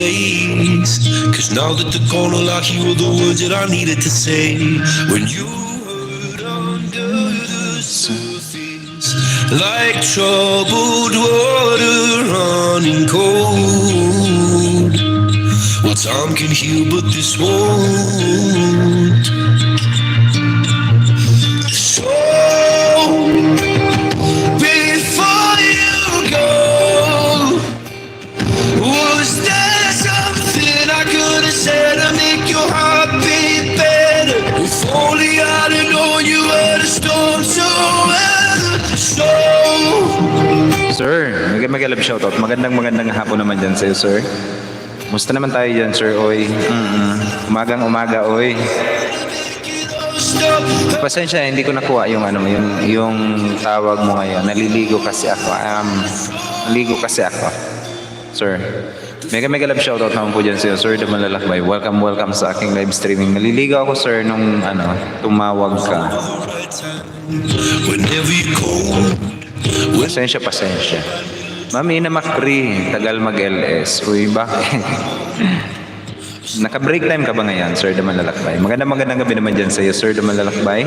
days. Cause now that they're gone, all I hear were the words that I needed to say. When you hurt under the surface, like troubled water running cold. Well, time can heal, but this won't. So before you go, was there something I could have said to make your heart beat better? If only I'd have known you were the storm to weather. So Sir, mag-love shoutout. Magandang hapon naman dyan sa'yo, sir. Musta naman tayo dyan, sir, oy? Umagang umaga, oy. Pasensya, hindi ko nakuha yung yung tawag mo ngayon. Naliligo kasi ako. Sir. Mega love shoutout naman po dyan sa'yo, sir. Dumalalakbay. Welcome sa aking live streaming. Naliligo ako, sir, nung tumawag ka. whenever you go, Pasensya. Mami na Macri, tagal mag-LS. Uy, bakit? Naka-break time ka ba ngayon, Sir Dumalalakbay? Magandang gabi naman dyan sa iyo, Sir Dumalalakbay.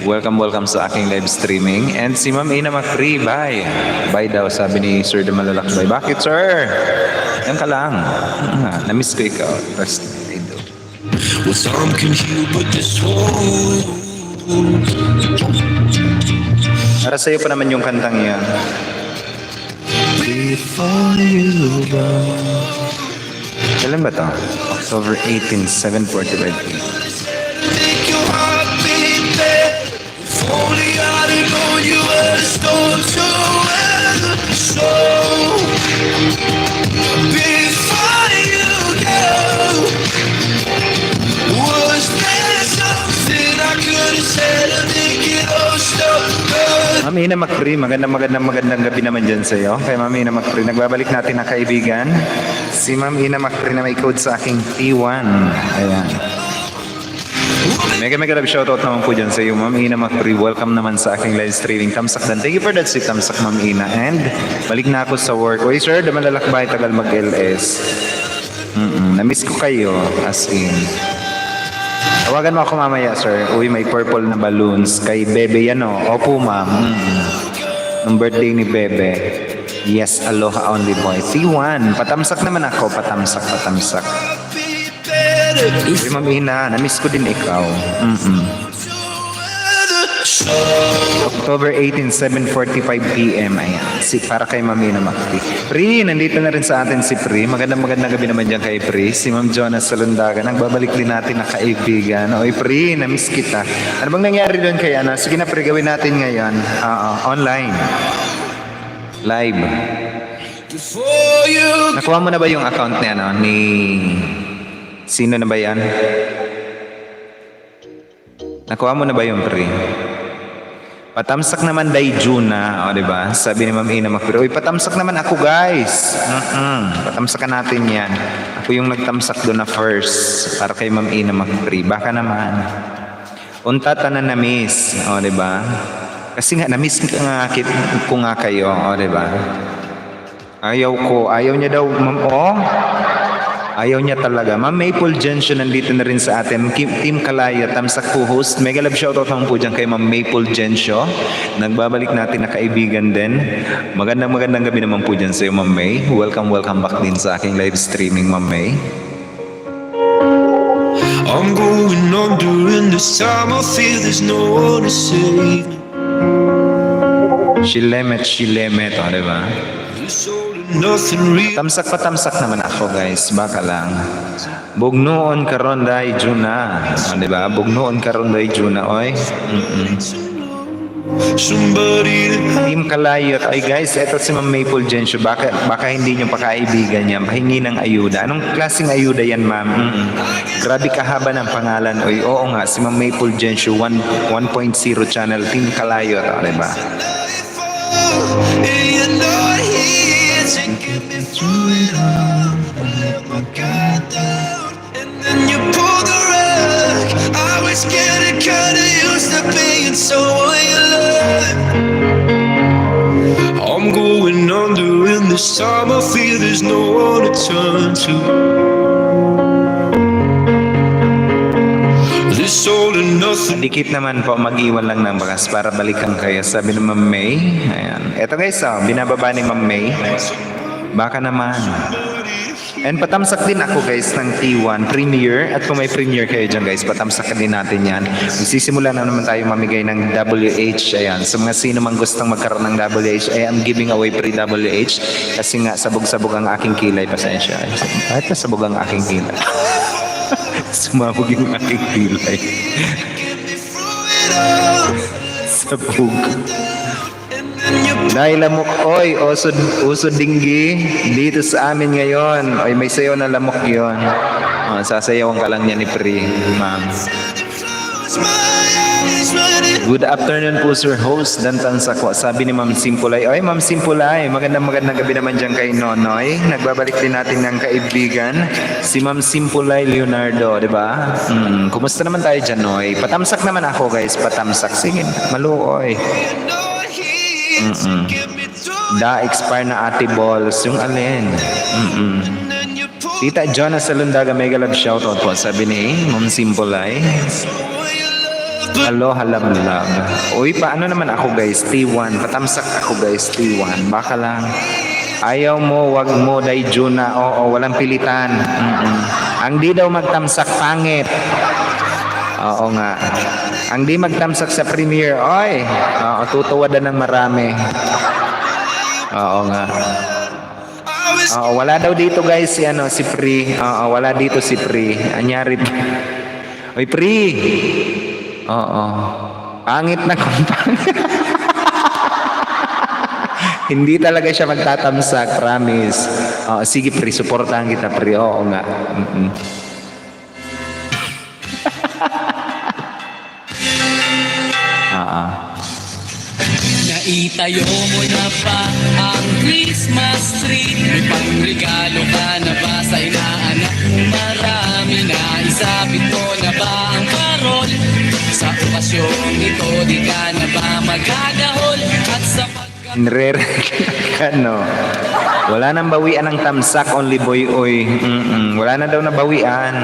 Welcome sa aking live streaming. And si Ma'am Ina Macri, bye. Bye daw, sabi ni Sir Dumalalakbay. Bakit, Sir? Yan ka lang. Na-miss ko ikaw. Rest I do. well, some can heal, but this won't. Para sa iyo pa naman yung kantang yan. Before you go, Kailan ba ito? October 18, 7:45 p.m. make your heart beat better. If only I'd have known you were the storm to weather. So before you go, was there something I could have said to make it all stop? Ma'am Ina Macri, magandang gabi naman dyan sa iyo. Kay Ma'am Ina Macri, nagbabalik natin na kaibigan. Si Ma'am Ina Macri na may code sa aking T1. Ayan. Mega love shoutout naman po dyan sa iyo, Ma'am Ina Macri. Welcome naman sa aking live streaming. Tamsak dan. Thank you for that si Tamsak, Ma'am Ina. And balik na ako sa work. Uy, sir, Dumalalakbay, tagal mag-LS. Na-miss ko kayo, as in. Tawagan mo ako mamaya, sir. Uy, may purple na balloons. Kay Bebe yan, o. Opo, ma'am. Ang birthday ni Bebe. Yes, aloha only boy. T1. Patamsak naman ako. Patamsak. Uy, Ma'am Ina, na-miss ko din ikaw. October 18, 7:45 p.m. Ayan. Para kay Ma'am Ina Macri. Pri, nandito na rin sa atin si Pri. Magandang gabi naman dyan kay Pri. Si Ma'am Jonas Salundaga. Nagbabalik din natin na kaibigan. Oy, Pri, na-miss kita. Ano bang nangyari doon kay Ana? Sige na, Pri, gawin natin ngayon. Online. Live. Nakuha mo na ba yung account niya, ni... Sino na ba yan? Nakuha mo na ba yung Pri? Patamsak naman day Juna, o diba? Sabi ni Ma'am Ina Macri, uy, patamsak naman ako, guys. Patamsakan natin yan. Ako yung nagtamsak doon na first, para kay Ma'am Ina Macri. Baka naman. Untata na na-miss, o diba? Kasi nga, na-miss ko nga kayo, o diba? Ayaw niya daw, ma'am, ayaw niya talaga. Ma'am Maple Gensio nandito na rin sa atin. Team Kalaya, Tamsak co-host. Mega love shoutout naman po dyan kay Ma'am Maple Gensio. Nagbabalik natin na kaibigan din. Magandang gabi naman po dyan sa iyo, Ma'am May. Welcome back din sa aking live streaming, Ma'am May. I'm going under and this time I feel there's no one to save me. Shilemet, o diba? This all and nothing real. Tamsak naman ako, guys. Baka lang. Bugnoon karon day Juna. O diba? Bugnoon karon day Juna, oy. Somebody to Team Kalayot. Ay guys, eto si Ma'am Maple Gensio. Baka hindi nyo pakaibigan yan. Pahingi ng ayuda. Anong klaseng ayuda yan, ma'am? Grabe kahaba ng pangalan. Oy, oo nga, si Ma'am Maple Gensio 1.0 channel. Team Kalayot. O diba? and you're not here taking me through it all. Let my guard down and then you pull the rug. I was getting kinda used to being someone you love. I'm going under and this time I feel there's no one to return to. This all and nothing. Dikit naman po, mag-iwan lang ng bakas para balikan kayo. Sabi ni Ma'am May. Ayan. Eto guys, binababa ni Ma'am May. Baka naman. And patamsak din ako guys ng T1 Premier. At kung may Premier kayo dyan guys, patamsak din natin yan. Magsisimula na naman tayo mamigay ng WH. Ayan. Sa mga sino mang gustong magkaroon ng WH, I am giving away free WH. Kasi nga, sabog-sabog ang aking kilay. Pasensya. Kahit na sabog ang aking kilay. Sumabog yung aking kilay. Sabog. Dahil lamok, oy, usod dinggi dito sa amin ngayon. Oy, may sayaw na lamok yon. Sasayawan ka lang niya ni Pri, ma'am. Good afternoon po, Sir Host Dantan Sakwa. Sabi ni Ma'am Simpulay, oy, Ma'am Simpulay, magandang gabi naman dyan kay Nonoy. Nagbabalik din natin ng kaibigan, si Ma'am Simpulay Leonardo, di ba? Kumusta naman tayo dyan, Noy? Patamsak naman ako, guys, patamsak. Sige, maluoy. Da-expire na Ate Balls. Yung alin? Tita Jonas Salundaga, mega love shoutout po. Sabi ni Ma'am Simpulay. Hello, halam-lam. Uy, paano naman ako guys? T1. Patamsak ako guys, T1. Baka lang. Ayaw mo, wag mo, day Juna. Oo, walang pilitan. Ang di daw magtamsak, pangit. Oo nga. Ang di magtamsak sa premiere, oy. Oo, tutuwadan ng marami. Oo nga. Oo, wala daw dito guys si si Pri. Oo, wala dito si Pri. Anyari. Oy, Pri. Oo. Pangit na kumpang. Hindi talaga siya magtatamsak, promise. Sige, Pri, suportahan kita, Pri. Oo nga. Naitayo mo na ba ang Christmas tree? May pangregalo ka na ba sa inaanak mo? Marami na isabit mo na ba ang parol? Sa okasyon ito di ka na ba magagahol? At sa Ano? Wala nang bawian ng tamsak, only boy oy. Wala na daw na bawian.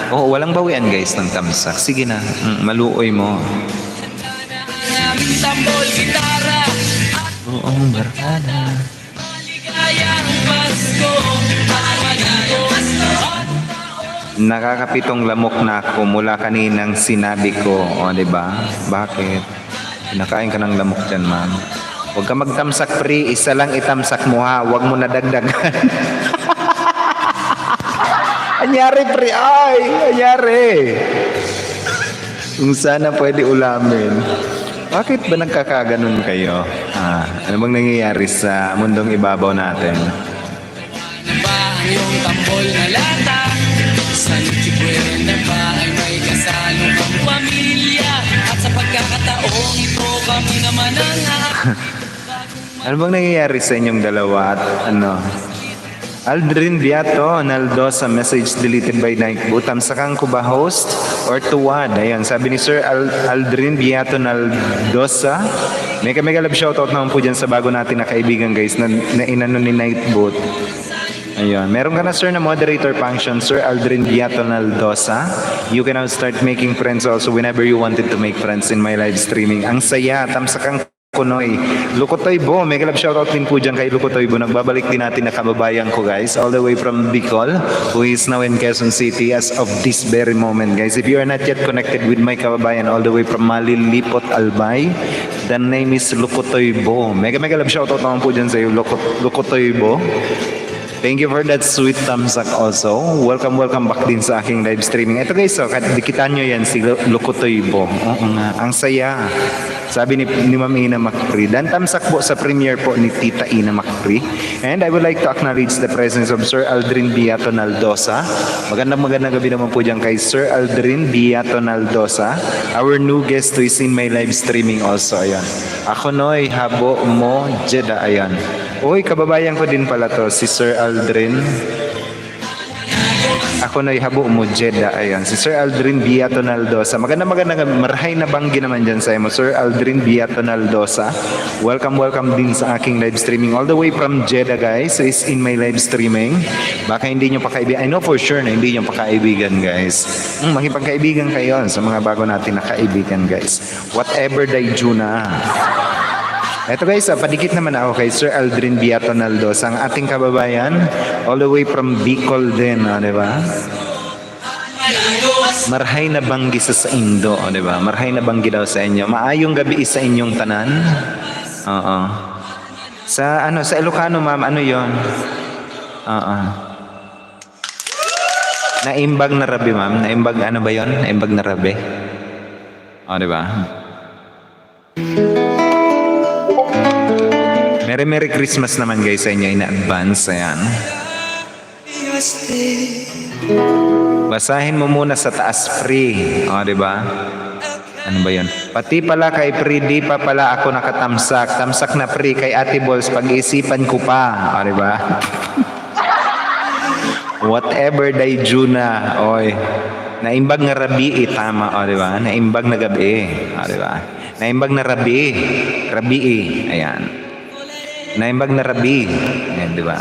Oo, walang bawian guys ng tamsak. Sige na, maluoy mo. aming tambol, gitara at Oo, barkada. maligayang Pasko at magigos at Nakakapitong lamok na ako mula kaninang sinabi ko. O, diba? Bakit? Pinakain ka ng lamok dyan, ma'am. Huwag ka magtamsak, Pri. Isa lang itamsak mo, ha. Huwag mo nadagdagan. Anyari, Pri. Ay! Anyari! Kung sana pwede ulamin. Bakit ba nagkakaganon kayo? Ano bang nangyayari sa mundong ibabaw natin? na ba ang iyong tambol na lata? Sa Nochebuena na ba ay may kasalo kang pamilya? At sa pagkakataong ito kami naman ang Ano bang nangyayari sa inyong dalawa at ano? Aldrin Viato, Naldo sa message deleted by Nike Butam. Sakang ko ba host or tuwad? Ayan, sabi ni Sir Aldrin Viato Naldosa. Mega love shoutout naman po dyan sa bago natin na kaibigan guys na inano ni Nightboot. Ayun, meron ka na sir na moderator function, Sir Aldrin Viato Naldosa. You can now start making friends also whenever you wanted to make friends in my live streaming. Ang saya, tamsakang Kunoy. Lukotoy Bo, mega love shoutout din po dyan kay Lukotoy Bo. Nagbabalik din natin na kababayan ko guys, all the way from Bicol, who is now in Quezon City as of this very moment guys. If you are not yet connected with my kababayan all the way from Malilipot, Albay, the name is Lukotoy Bo. Mega love shoutout naman po dyan sa iyo, Lukotoy Bo. Thank you for that sweet thumbs up also. Welcome back din sa aking live streaming. Ito guys, so, dikitan nyo yan si Lukotoy Bo. Oo nga, ang saya. Sabi ni Ma'am Ina Macri. Dan tamsak po sa premiere po ni Tita Ina Macri. And I would like to acknowledge the presence of Sir Aldrin Viato Naldosa. Magandang gabi naman po dyan kay Sir Aldrin Viato Naldosa. Our new guest who is in my live streaming also. Ayan. Ako noy, habo mo, Jeda. Ayan. Uy, kababayan ko din pala to, si Sir Aldrin. Ako na ihabo mo, Jeddah. Ayan. Si Sir Aldrin Viato Naldosa. Maganda marahay na banggi naman dyan sa mo. Sir Aldrin Viato Naldosa. Welcome din sa aking live streaming. All the way from Jeddah, guys. So, is in my live streaming. Baka hindi nyo pa kaibigan. I know for sure na hindi nyo pa kaibigan, guys. Makipagkaibigan kayo sa mga bago natin na kaibigan, guys. Whatever day Juna. Eto guys, padikit naman ako kay Sir Aldrin Viato Naldos, ang ating kababayan, all the way from Bicol din, di ba? Marhay na banggi sa Indo, di ba? Marhay na banggi daw sa inyo. Maayong gabi sa inyong tanan. Oo. Sa Ilocano, ma'am, ano 'yon? Oo. Naimbag na rabi, ma'am. Naimbag ano ba 'yon? Naimbag na rabi. Di ba? Merry Christmas naman guys sa inyo in advance. Ayan. Basahin mo muna sa taas, free. Di ba? Ano ba yun? Pati pala kay free, di pa pala ako nakatamsak. Tamsak na free kay Ate Balls, pag-iisipan ko pa. Di ba? Whatever day Juna. Oy. Naimbag nga rabi, tama. Di ba? Naimbag na gabi. Di ba? Naimbag na rabi. Rabi, ayan. Naimbag na rabi. Ayan, di ba?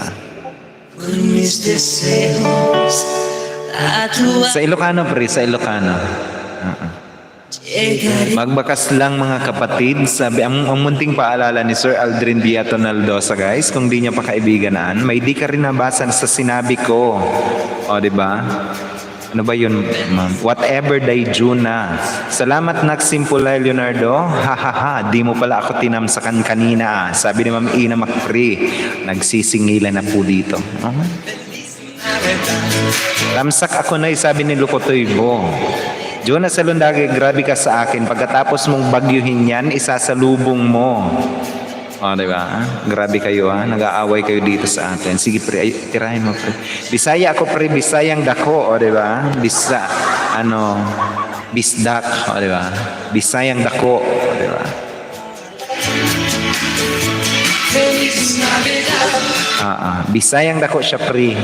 Sa Ilocano, pre. Sa Ilocano. Magbakas lang mga kapatid. Sabi, ang munting paalala ni Sir Aldrin Viato Naldosa, guys. Kung di niya pa kaibiganaan, may di ka rin nabasan sa sinabi ko. Di ba? Ano ba yun, ma'am? Whatever day Juna. Salamat Simple Leonardo. Ha, di mo pala ako tinamsakan kanina. Sabi ni Ma'am Ina Macfree. Nagsisingilan na po dito. Tamsak ako na, sabi ni Lukotoy Bo. Juna Salundagi, grabe ka sa akin. Pagkatapos mong bagyuhin yan, isasalubong mo. Diba? Grabe kayo nag-aaway kayo dito sa atin. Sige pre, tirahin mo pre. Bisaya ako pre, Bisayang dako, diba? Bisdak, diba? Bisayang dako, diba? Bisayang dako siya pre.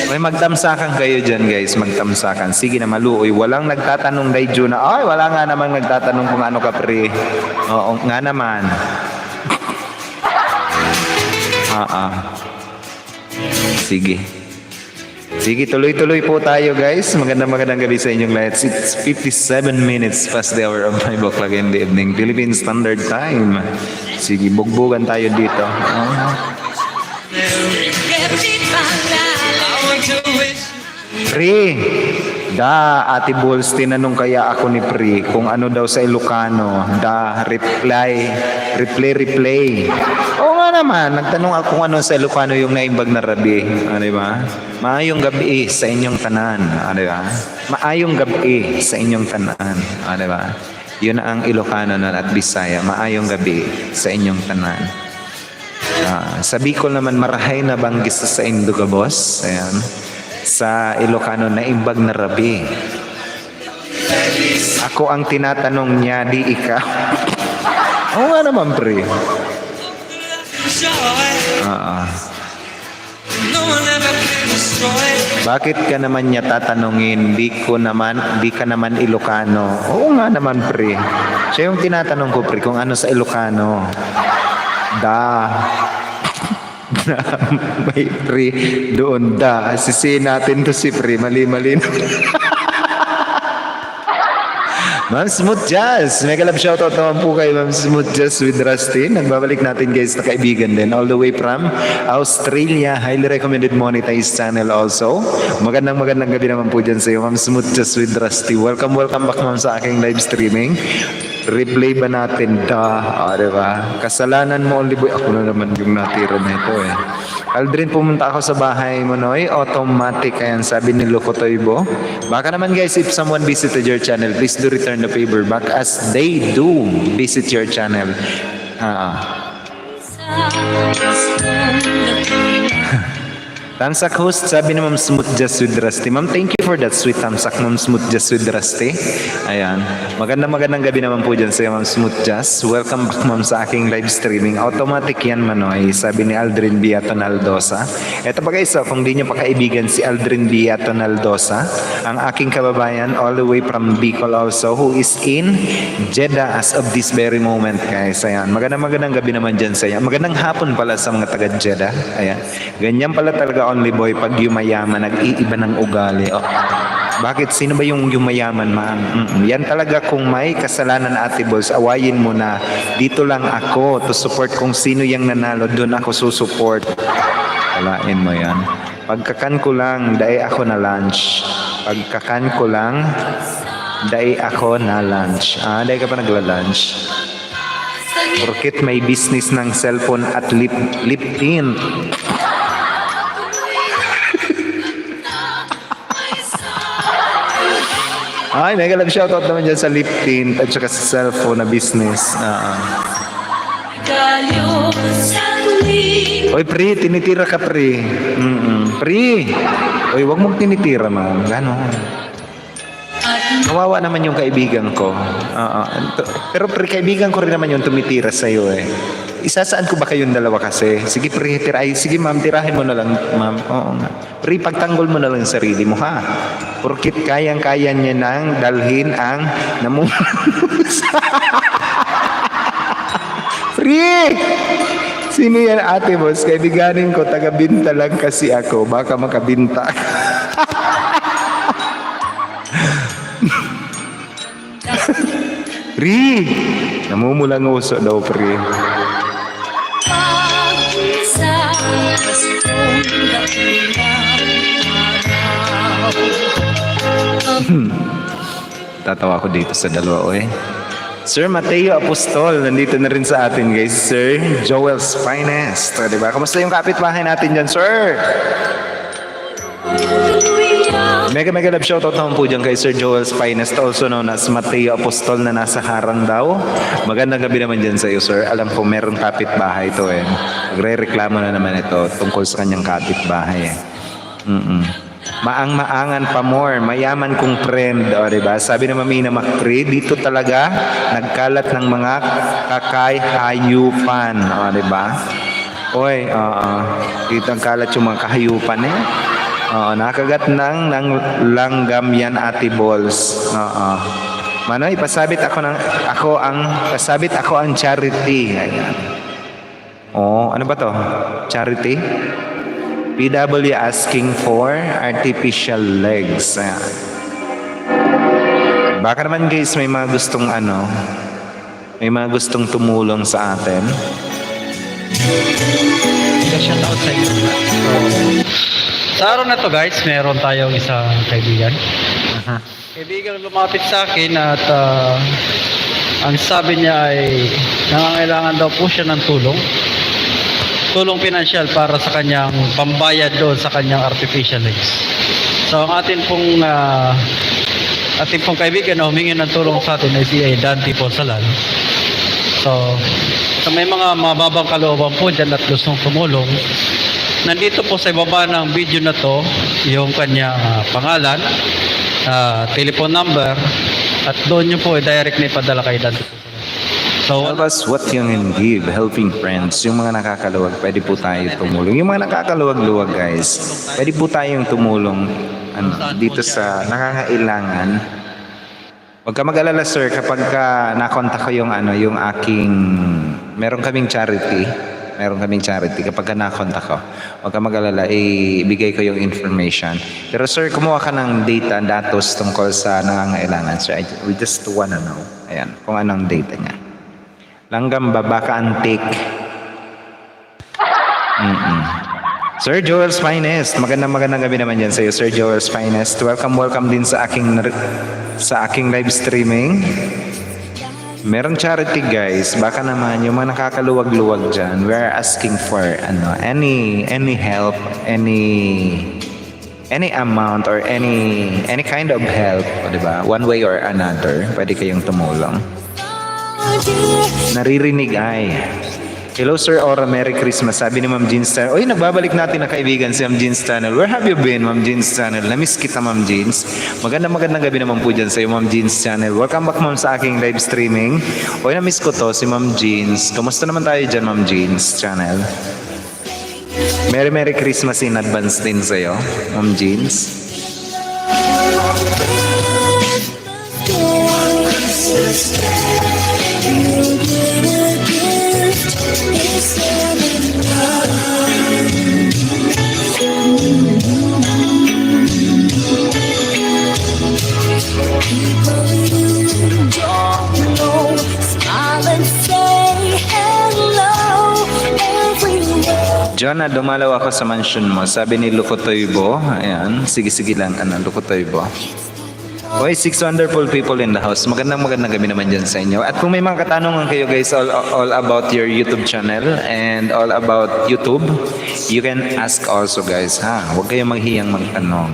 May magtamsakan kayo dyan guys, magtamsakan. Sige na maluoy. Walang nagtatanong kay Juna. Ay, wala nga naman nagtatanong kung ano ka pre. Oo, nga naman. Sige. Sige, tuloy-tuloy po tayo guys. Magandang gabi sa inyong lahat. It's 57 minutes past the hour of 5 o'clock in the evening. Philippine Standard Time. Sige, bugbugan tayo dito. Pre, Ate Balls, tinanong kaya ako ni Pre kung ano daw sa Ilocano. Reply. Oo nga naman, nagtanong ako kung ano sa Ilocano yung naimbag na rabi. Di ba? Maayong gabi sa inyong tanan. Di ba? Maayong gabi sa inyong tanan. Di ba? Yun ang Ilocano nun at Bisaya. Maayong gabi sa inyong tanan. Sa Bicol naman, marahay na banggis sa Induga, boss. Ayan. Sa Ilocano, naimbag na rabi. Ako ang tinatanong niya, di ikaw. Oo nga naman, pre. Bakit ka naman niya tatanungin? Di ka naman Ilocano. Oo nga naman, pre. Siya yung tinatanong ko, pre, kung ano sa Ilocano. May pre doon sisi natin to si pre mali Ma'am Smooth Jazz, mega love shoutout naman po kay Ma'am Smooth Jazz with Rusty. Nagbabalik natin guys na kaibigan din all the way from Australia. Highly recommended monetized channel also. Magandang gabi naman po dyan sa iyo Ma'am Smooth Jazz with Rusty. Welcome back ma'am sa aking live streaming. Replay ba natin? Diba? Kasalanan mo, Oliboy. Ako na naman yung natira na ito eh. Aldrin, pumunta ako sa bahay mo, Noy. Automatic. Ayan, sabi ni Lukotoy Bo. Baka naman guys, if someone visited your channel, please do return the favor back as they do visit your channel. Tamsak host, sabi ni Ma'am Smooth Just with Rusty. Ma'am, thank you for that sweet tamsak, Ma'am Smooth Just with Rusty. Ayan. Magandang gabi naman po dyan sa Ma'am Smooth Just. Welcome back, Ma'am, sa aking live streaming. Automatic yan, Manoy, sabi ni Aldrin Beato Naldosa. Ito pa guys, kung di nyo pa kaibigan si Aldrin Beato Naldosa, ang aking kababayan all the way from Bicol also, who is in Jeddah as of this very moment, guys. Ayan. Magandang gabi naman dyan sa iyo. Magandang hapon pala sa mga taga Jeddah. Ayan. Ganyan pala talaga only boy pag yumayaman, nag-iiba ng ugali. Oh. Bakit? Sino ba yung yumayaman, ma'am? Yan talaga kung may kasalanan, Ate Balls, awayin mo na. Dito lang ako to support kung sino yung nanalo, doon ako susupport. Alain mo yan. Pagkakan ko lang, dai ako na lunch. Pagkakan ko lang, dai ako na lunch. Ah, dai ka pa nagla-lunch. Porkit may business ng cellphone at lip tint. Ay, mega love shoutout naman dyan sa lip tint at saka sa cellphone na business. Oy, pre, tinitira ka, pre. Pre! Oy, wag mong tinitira, ma'am. Ganon. Kawawa naman yung kaibigan ko. Pero pre, kaibigan ko rin naman yung tumitira sa'yo eh. Isasaan ko ba kayong dalawa kasi? Sige pre, sige ma'am, tirahin mo na lang ma'am. Oo nga. Pre, pagtanggol mo na lang yung sarili mo ha. Porkit kayang-kaya niya nang dalhin ang Pre! Sino yan, Ate Boss? Kaibiganin ko, taga-binta lang kasi ako. Baka makabinta. Pre! Namumulang uso daw, pre. Tatawa ako dito sa dalawa, oy. Sir Mateo Apostol, nandito na rin sa atin, guys. Sir Joel's Finest. O, diba? Kamusta yung kapitbahay natin dyan, sir? Mega love shoutout naman po dyan kay Sir Joel's Finest, also known as Mateo Apostol na nasa Harang daw. Magandang gabi naman dyan sa iyo, sir. Alam ko meron kapitbahay ito eh. Magre-reklamo na naman ito tungkol sa kanyang kapitbahay eh. Maang-maangan pa more, mayaman kong friend, o diba? Sabi na Mamina Macri, dito talaga nagkalat ng mga kakay-hayupan, o diba? Oy, dito ang kalat yung mga kahayupan eh. Nakagat ng langgam yan, Ate Balls. Manoy, pasabit ako ang charity. Ayan. Ano ba to? Charity? PW asking for artificial legs. Ayan. Baka naman guys may mga gustong tumulong sa atin. Shout out sa inyo. Sa araw na to guys, meron tayong isang kaibigan. Kaibigan lumapit sa akin at ang sabi niya ay nangangailangan daw po siya ng tulong pinansyal para sa kanyang pambayad doon sa kanyang artificial legs. So ang ating pong kaibigan na humingi ng tulong sa atin ay si Dante Ponsalan. So may mga mababang kalooban po dyan at gustong tumulong. Nandito po sa ibaba ng video na to yung kanyang pangalan, telephone number, at doon nyo po direct na ipadala kay Dante. So, Tell us what you can give, helping friends. Yung mga nakakaluwag, pwede po tayo tumulong. Yung mga nakakaluwag-luwag, guys, pwede po tayong tumulong dito sa nakakailangan. Huwag ka mag-alala, sir, kapag nakontak ko yung aking, meron kaming charity. Kapag nakontak ko, huwag ka mag-alala, ibigay ko yung information. Pero sir, kumuha ka ng datos tungkol sa nangangailangan, sir. We just wanna know. Ayan, kung anong data niya. Langgam Babaka Antique. Sir Joel's Finest. Magandang gabi naman yan sa iyo, Sir Joel's Finest. Welcome din sa aking live streaming. Merong charity guys. Baka naman yung mga nakakaluwag-luwag dyan, we are asking for any help, any amount or any kind of help, diba? One way or another, pwede kayong tumulong. Naririnig ay Hello Sir Aura, Merry Christmas. Sabi ni Ma'am Jeans Channel. Uy, nagbabalik natin na kaibigan si Ma'am Jeans Channel. Where have you been, Ma'am Jeans Channel? Namiss kita, Ma'am Jeans. Magandang gabi naman po dyan sa iyo, Ma'am Jeans Channel. Welcome back, Ma'am, sa aking live streaming. Uy, namiss ko to, si Ma'am Jeans. Kumusta naman tayo dyan, Ma'am Jeans Channel? Merry Christmas in advance din sa iyo, Ma'am Jeans. Jonah, dumalaw ako sa mansion mo. Sabi ni Lukotoybo. Ayan, sige lang, Lukotoybo. Oy, 6 wonderful people in the house. Magandang gabi naman dyan sa inyo. At kung may mga katanungan kayo guys all about your YouTube channel and all about YouTube, you can ask also guys, ha? Huwag kayong maghiyang magtanong.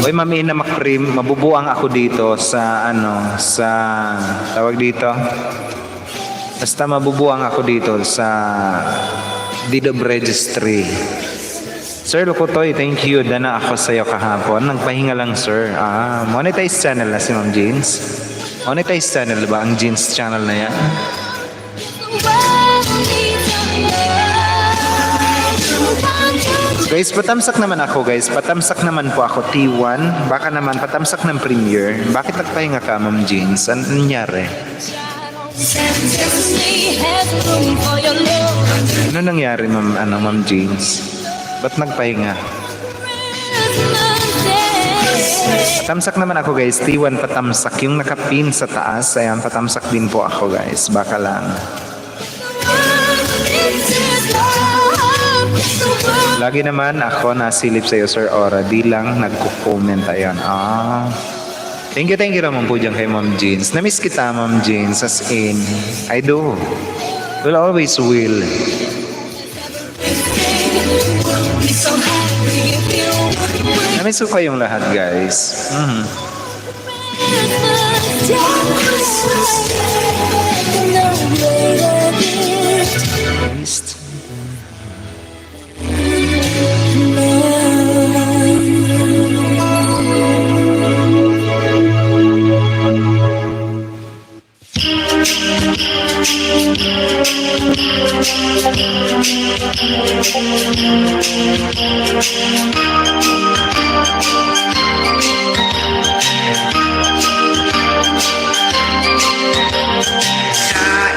Oy, Mami na Macrim, mabubuang ako dito sa tawag dito. Basta mabubuang ako dito sa deed of registry. Sir Lukotoy, thank you. Dana ako sa iyo kahapon. Nagpahinga lang, sir. Monetize channel na si Ma'am Jeans. Monetize channel ba ang Jeans channel na yan? Guys, patamsak naman ako guys. Patamsak naman po ako T1. Baka naman patamsak ng premiere. Bakit nagpahinga ka, Ma'am Jeans? Ano nangyari? Ano nangyari, Ma'am Jeans? Ba't nagpahinga? Patamsak naman ako guys. T1 patamsak. Yung nakapin sa taas. Ayan, patamsak din po ako guys. Baka lang. Lagi naman ako nasilip sa iyo, Sir Aura. Di lang nagko-comment. Ayan. Thank you naman po dyan kay Ma'am Jeans. Namiss kita, Ma'am Jeans. As in, I do. Will always will. Namiss ko kayong lahat, guys.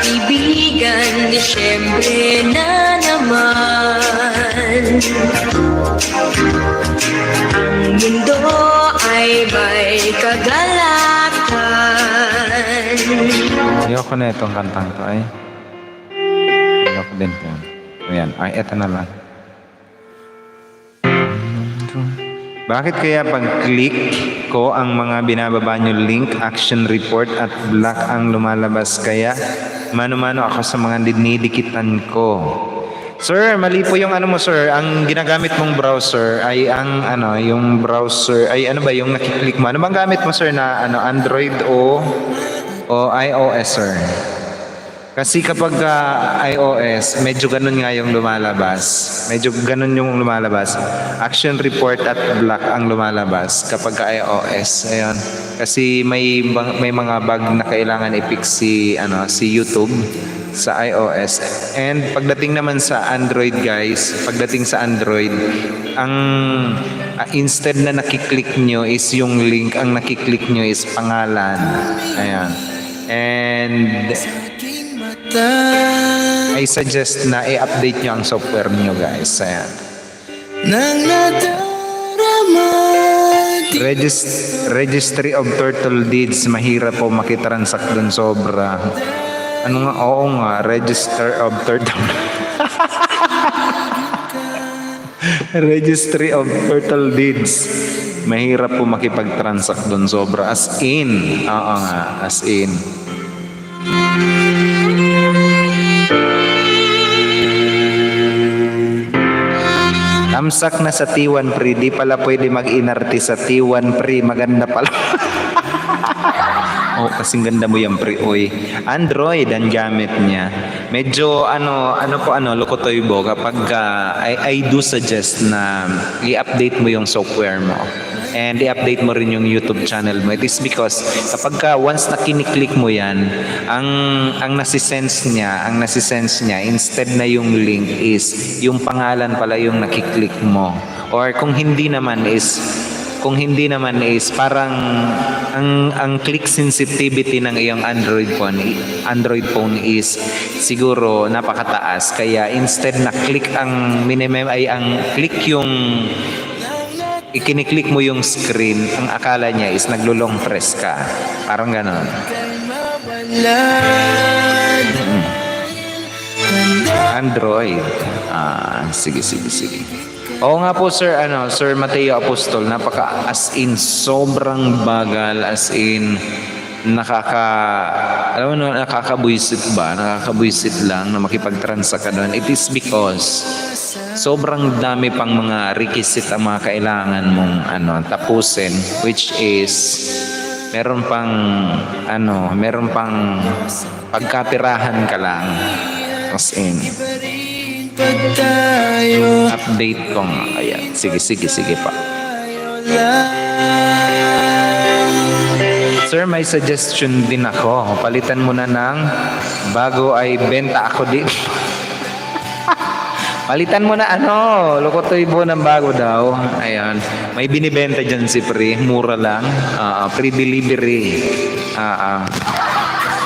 Kaibigan, Disyembre na naman. Ang mundo ay may kagalakan. Ayoko na itong kantang to ay. Ayoko din po. Ayan. Ay, eto na lang. Bakit kaya pag-click ko ang mga binababa nyo link, action report at black ang lumalabas? Kaya mano-mano ako sa mga dinidikitan ko. Sir, mali po yung mo sir. Ang ginagamit mong browser ay ang yung browser ay yung nakiklik mo. Ano bang gamit mo sir na Android o iOS sir? Kasi kapag iOS, medyo ganun nga yung lumalabas. Medyo ganun yung lumalabas. Action report at black ang lumalabas kapag iOS. Ayun. Kasi may mga bug na kailangan i-fix si YouTube sa iOS. And pagdating naman sa Android guys, ang instead na nakiklik nyo is yung link, ang nakiklik nyo is pangalan. Ayan. And I suggest na i-update nyo ang software nyo guys. Ayan. Registry of Turtle Deeds, mahirap po makitransact dun sobra. Ano nga? Oo nga, Register of Turtle Registry of Turtle Deeds. Mahirap po makipag-transact dun sobra. As in. Oo nga, as in. Tamsak na sa T1 pre, di pala pwede mag-inarte sa T1 pre, maganda pala. Oh, kasing ganda mo yan pre, oy. Android ang gamit niya. Medyo Lukotoy Bo, kapag I do suggest na i-update mo yung software mo. And i-update mo rin yung YouTube channel mo. It is because kapag once na kiniklik mo yan, ang nasisense niya, instead na yung link is yung pangalan pala yung nakiklik mo. Or kung hindi naman is parang ang click sensitivity ng iyong Android phone is siguro napakataas, kaya instead na click ang click yung ikiniklik mo yung screen, ang akala niya is naglo-long press ka, parang ganon. Android. Sige. Oo nga po sir, Sir Mateo Apostol, as in sobrang bagal, as in nakakabuisit lang na makipag-transact ka doon. It is because sobrang dami pang mga requisite ang mga kailangan mong tapusin, which is meron pang pagkapirahan ka lang, as in update ko nga. Ayan. Sige pa. Sir, may suggestion din ako. Palitan mo na ng bago ay benta ako din. Palitan mo na Lukotoy Bo ng bago daw. Ayan. May binibenta dyan si Pre. Mura lang. Free delivery.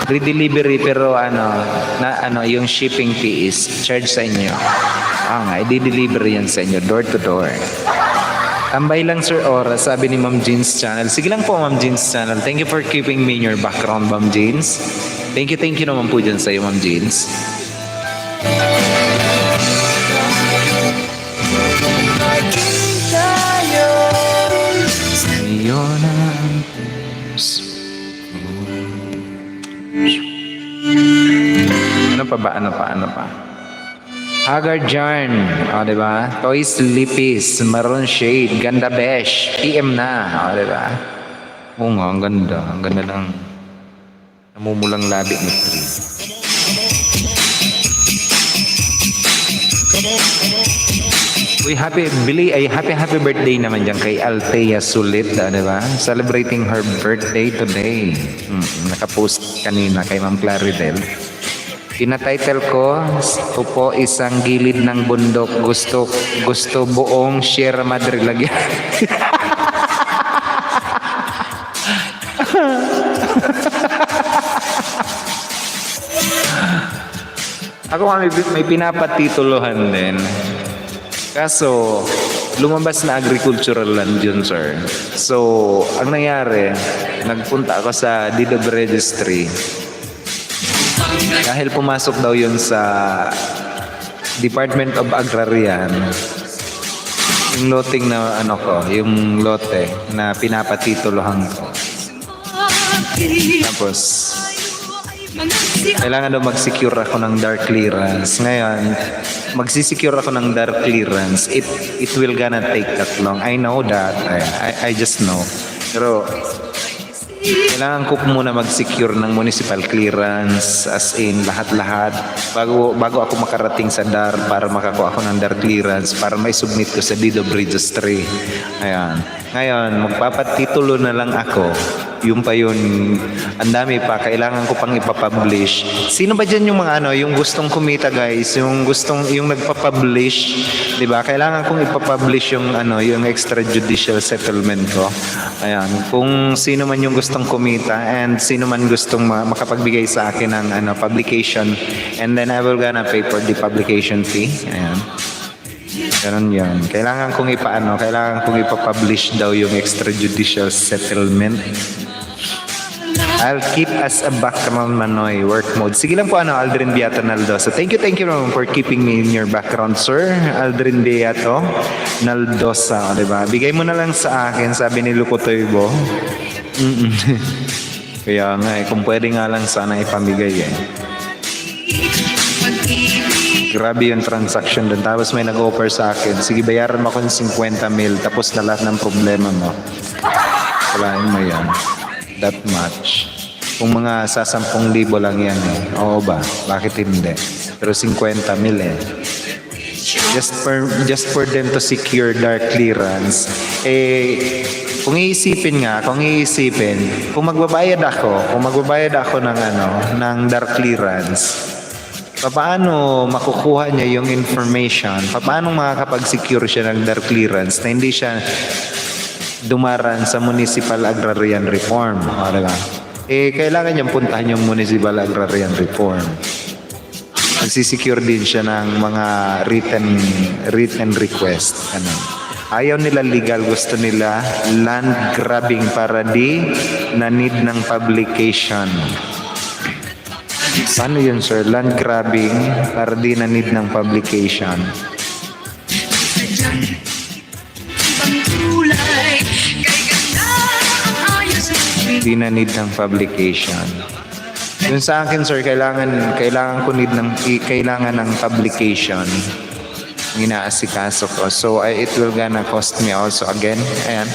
Free delivery pero yung shipping fee is charge sa inyo. I-deliver yan sa inyo door to door. Tambay lang Sir Ora, sabi ni Ma'am Jeans Channel. Sige lang po Ma'am Jeans Channel. Thank you for keeping me in your background Ma'am Jeans. Thank you naman po dyan sa iyo Ma'am Jeans. Ano pa? Haggard Yarn, diba? Toys Lipis, Maroon Shade, Ganda Besh, PM na, diba? Oo nga, ang ganda ng namumulang labi ni Tri. Uy, happy birthday naman dyan kay Althea Sulit, diba? Celebrating her birthday today. Nakapost kanina kay Ma'am Claridel. Tinatitle ko, Tupo isang gilid ng bundok, gusto buong Sierra Madre lagyan. Ako may pinapatituluhan din. Kaso, lumabas na agricultural land yun, sir. So, ang nangyari, nagpunta ako sa deed of registry. Dahil pumasok daw yun sa Department of Agrarian, yung loting na yung lote na pinapatituluhan ko. Tapos, kailangan daw mag-secure ako ng dark clearance. Ngayon, magsisecure ako ng dark clearance. It will gonna take that long. I know that. I just know. Pero, kailangan ko muna mag-secure ng municipal clearance, as in lahat-lahat bago ako makarating sa DAR para makakuha ako ng DAR clearance para may submit ko sa deed of registry. Ayan. Ngayon, magpapatitulo na lang ako. Yung pa yun, ang dami pa, kailangan ko pang ipapublish. Sino ba dyan yung mga yung gustong kumita guys, yung nagpapublish, di ba? Kailangan kong ipapublish yung yung extrajudicial settlement ko. Ayan, kung sino man yung gustong kumita and sino man gustong makapagbigay sa akin ng publication, and then I will gonna pay for the publication fee. Ayan. Ganun yun. Kailangan kong ipapublish daw yung extrajudicial settlement. I'll keep as a background manoy work mode. Sige lang po Aldrin Beato Naldosa. Thank you naman for keeping me in your background, sir. Aldrin Beato Naldosa, diba? Bigay mo na lang sa akin, sabi ni Lukotoy Bo. Kaya nga kung pwede nga lang sana ipamigay Grabe yung transaction doon. Tapos may nag-offer sa akin, sige bayaran mo ako ng 50 mil, tapos na lahat ng problema mo. Walain mo yan. That much. Kung mga sa 10,000 lang yan eh. Oo ba? Bakit hindi? Pero 50 mil eh. Just for them to secure their clearance. Eh, kung iisipin, kung magbabayad ako ng dark clearance, paano makukuha niya yung information? Paano makakapag-secure siya ng dark clearance na hindi siya dumaran sa Municipal Agrarian Reform? O, diba? Eh, kailangan niyang puntahan yung Municipal Agrarian Reform. Nagsisecure din siya ng mga written request. Ano. Ayaw nila legal, gusto nila land grabbing para di na need ng publication. Paano yun, sir? Land grabbing para di na need ng publication. Di na need ng publication. Yun sa akin, sir, kailangan ng publication. Inaasikaso ko. So, it will gonna cost me also again. Ayan.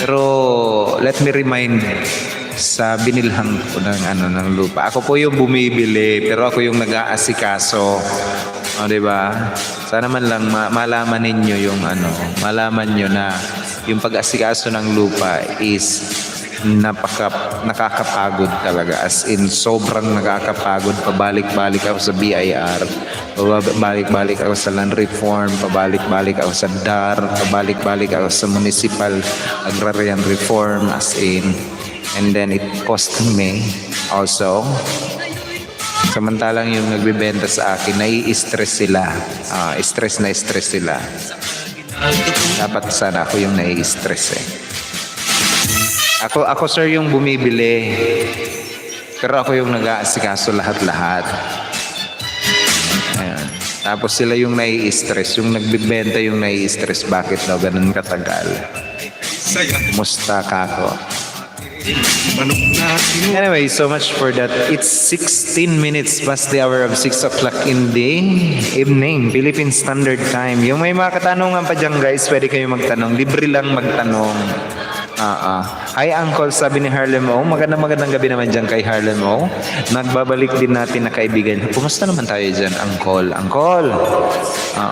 Pero, let me remind sa binilhan ko ng lupa. Ako po yung bumibili, pero ako yung nag-aasikaso. O, diba? Sana man lang malaman ninyo malaman nyo na yung pag-asikaso ng lupa is nakakapagod talaga. As in, sobrang nakakapagod. Pabalik-balik ako sa BIR, pabalik-balik ako sa land reform, pabalik-balik ako sa DAR, pabalik-balik ako sa Municipal Agrarian Reform, as in. And then it cost me also. Samantalang yung nagbibenta sa akin, nai-stress sila. Stress sila. Dapat sana ako yung nai-stress eh. Ako sir yung bumibili. Pero ako yung nag-aasikaso lahat-lahat. Ayan. Tapos sila yung nai-stress. Yung nagbibenta yung nai-stress. Bakit daw ganun katagal? Musta ka ako? Anyway, so much for that. It's 16 minutes past the hour of 6 o'clock in the evening, Philippine Standard Time. Yung may mga katanungan pa dyan, guys, pwede kayo magtanong. Libre lang magtanong. Hi, Uncle, sabi ni Harlem O. Magandang gabi naman dyan kay Harlem O. Nagbabalik din natin na kaibigan. Kumusta naman tayo dyan, Uncle?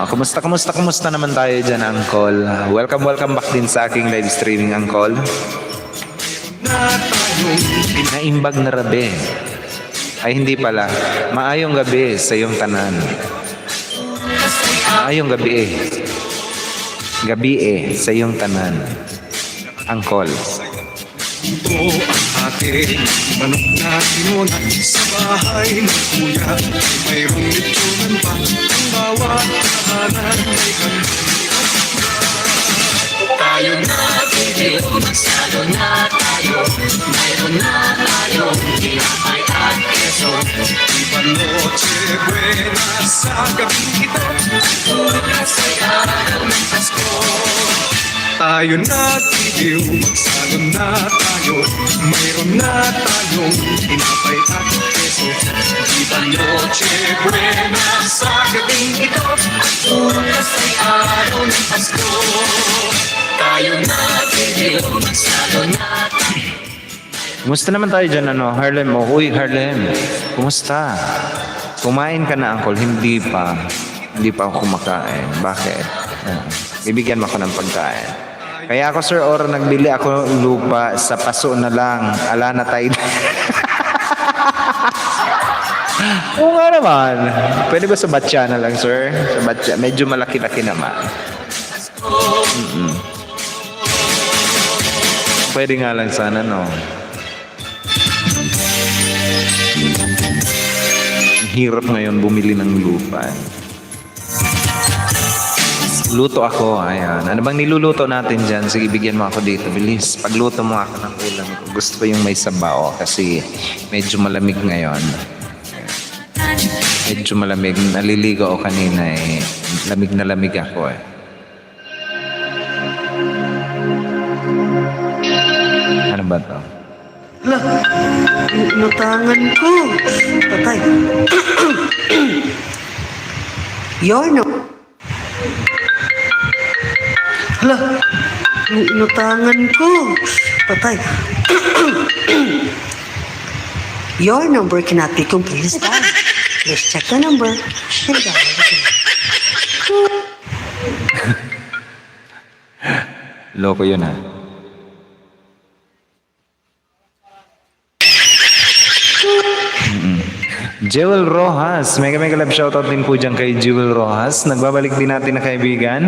Kumusta naman tayo dyan, Uncle? Welcome back din sa aking live streaming, Uncle. Naimbag na rabi. Ay, hindi pala. Maayong gabi sa iyong tanan. Maayong gabi sa iyong tanan. Angkol. Ito ang aking manok na tinunan sa bahay ng kuya. Mayroong litsyonan pa ang bawat tahanan may Tayo na, video, magsalo na tayo. Mayroon na tayong tinapay at keso. Noche buena sa gabi ito. Turas ay araw ng Pasko. Tayo na, tigiw, magsalo na tayo. Mayroon na tayong tinapay at keso. Noche buena sa gabing ito. Turas ay araw ng Pasko. Tayo na, video, magsalo na tayo. Kumusta naman tayo dyan, Harlem? Uy, Harlem. Kumusta? Kumain ka na, Uncle? Hindi pa ako kumakain. Bakit? Bibigyan mo ako ng pagkain. Kaya ako, Sir Oro, nagbili ako lupa sa paso na lang. Ala na tayo. Oo nga naman. Pwede ba sa batya na lang, Sir? Sa batya. Medyo malaki-laki naman. Pwede nga lang sana, no? Hirap ngayon bumili ng lupa. Luto ako, ayan. Ano bang niluluto natin dyan? Sige, bigyan mo ako dito. Bilis, pagluto mo ako ng ulam ko. Gusto ko yung may sabaw kasi medyo malamig ngayon. Medyo malamig. Naliligo ako kanina eh. Lamig na lamig ako eh. Ano ba to? Inutangan ko. Patay. You're no... Hala. Inutangan ko. Patay. Your number cannot be completely dialed. Please check the number and dial it again. Loko yun ha. Jewel Rojas, mega love shoutout din po dyan kay Jewel Rojas. Nagbabalik din natin na kaibigan.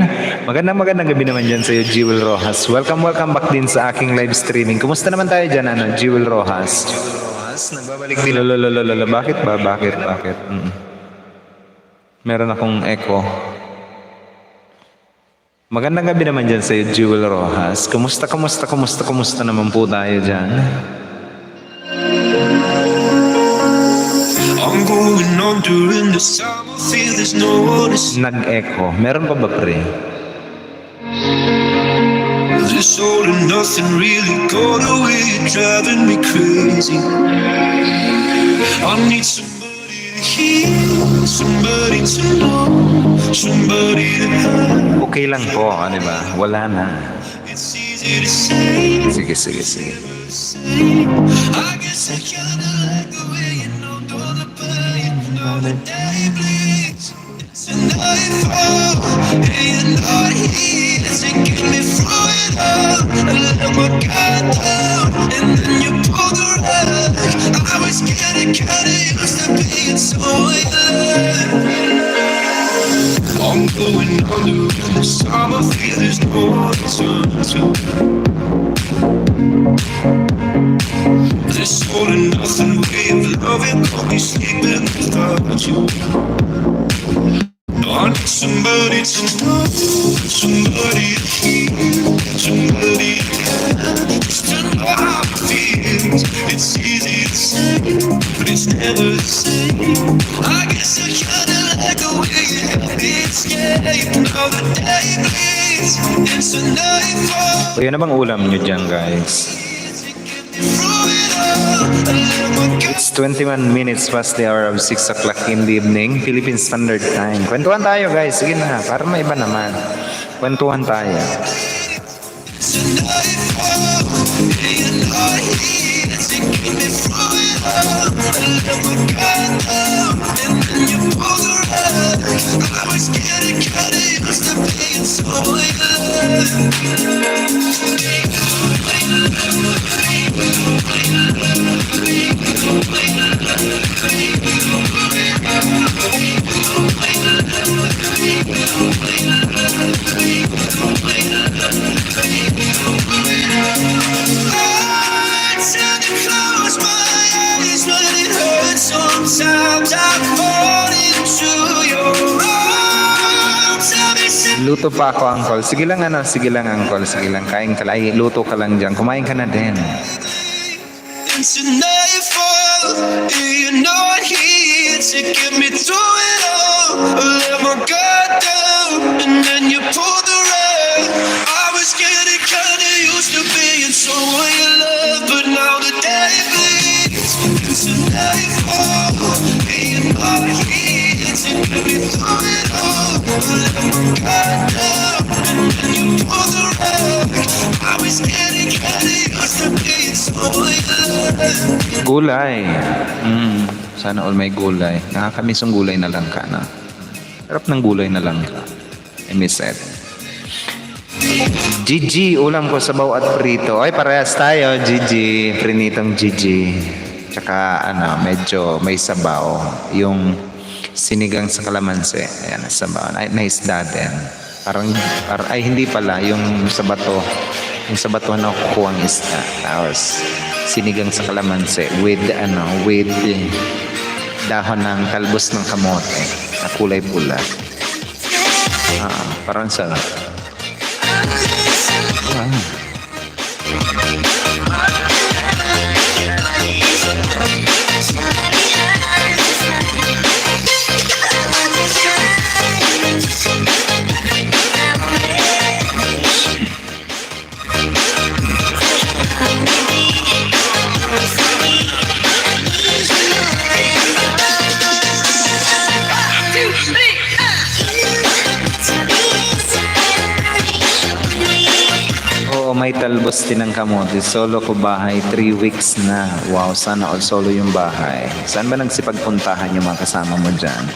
Magandang gabi naman dyan sa iyo, Jewel Rojas. Welcome back din sa aking live streaming. Kumusta naman tayo dyan, Jewel Rojas? Nagbabalik din. Lolo, bakit ba? Bakit? Meron akong echo. Magandang gabi naman dyan sa iyo, Jewel Rojas. Kumusta naman po tayo dyan? I'm going on during this time. I feel there's no one to see. Nag-echo. Meron pa ba, pre? This all and nothing really got away, driving me crazy. I need somebody to hear, somebody to know, somebody to have. Okay lang po, di ba? Wala na. It's easy to say, Sige. I guess I kinda like the way you know, don't play another day, please. It's a nightfall, and you're not here to get me through it all. I let my guard down, and then you pulled the rug. I was getting kinda used to being so in love. I'm going under this time. I feel there's no one to turn to. This all and nothing way of loving got me sleeping without you. I need somebody to know, somebody to hear, somebody to have, just to know how it feels. It's easy to say, but it's never the same. I guess I kinda like the way you help me escape. Now the day bleeds into nightfall. O, yan na bang ulam nyo dyan, guys? It's 21 minutes past the hour of 6 o'clock in the evening, Philippine Standard Time. Kwentuhan tayo, guys. Sige na, para may iba naman. Kwentuhan tayo. Sometimes I fall into your arms. Luto pa ako, Uncle. Sige lang, Uncle. Sige lang. Kain ka lang. Luto ka lang dyan. Kumain ka na din. It's a nightfall, and you're not here to get me through it all. I let my guard down, and then you pulled the rug. I was getting kinda used to being someone you love, but now the day bleeds. It's a nightfall, and you're not here to get me through it all. I let my guard down, and then you pulled the rug. I was getting kinda used to being someone you love. Gulay. Sana all may gulay. Nakakamiss yung gulay na langka na. Sarap ng gulay na langka. I miss it. Gigi, ulam ko sabaw at prito. Ay, parehas tayo, Gigi. Prinitong Gigi. Tsaka, medyo may sabaw. Yung sinigang sa kalamansi. Ayan, sabaw. Naisda din. Ay, hindi pala. Yung sa bato. Yung sa bato na kukuha ang isda. Tapos, sinigang sa kalamansi with dahon ng talbos ng kamote na kulay pula. Parang sarap. nagtalbos din ng kamote. Solo ko bahay, 3 weeks na. Wow, sana all solo yung bahay. Saan ba nagsipagpuntahan yung mga kasama mo dyan?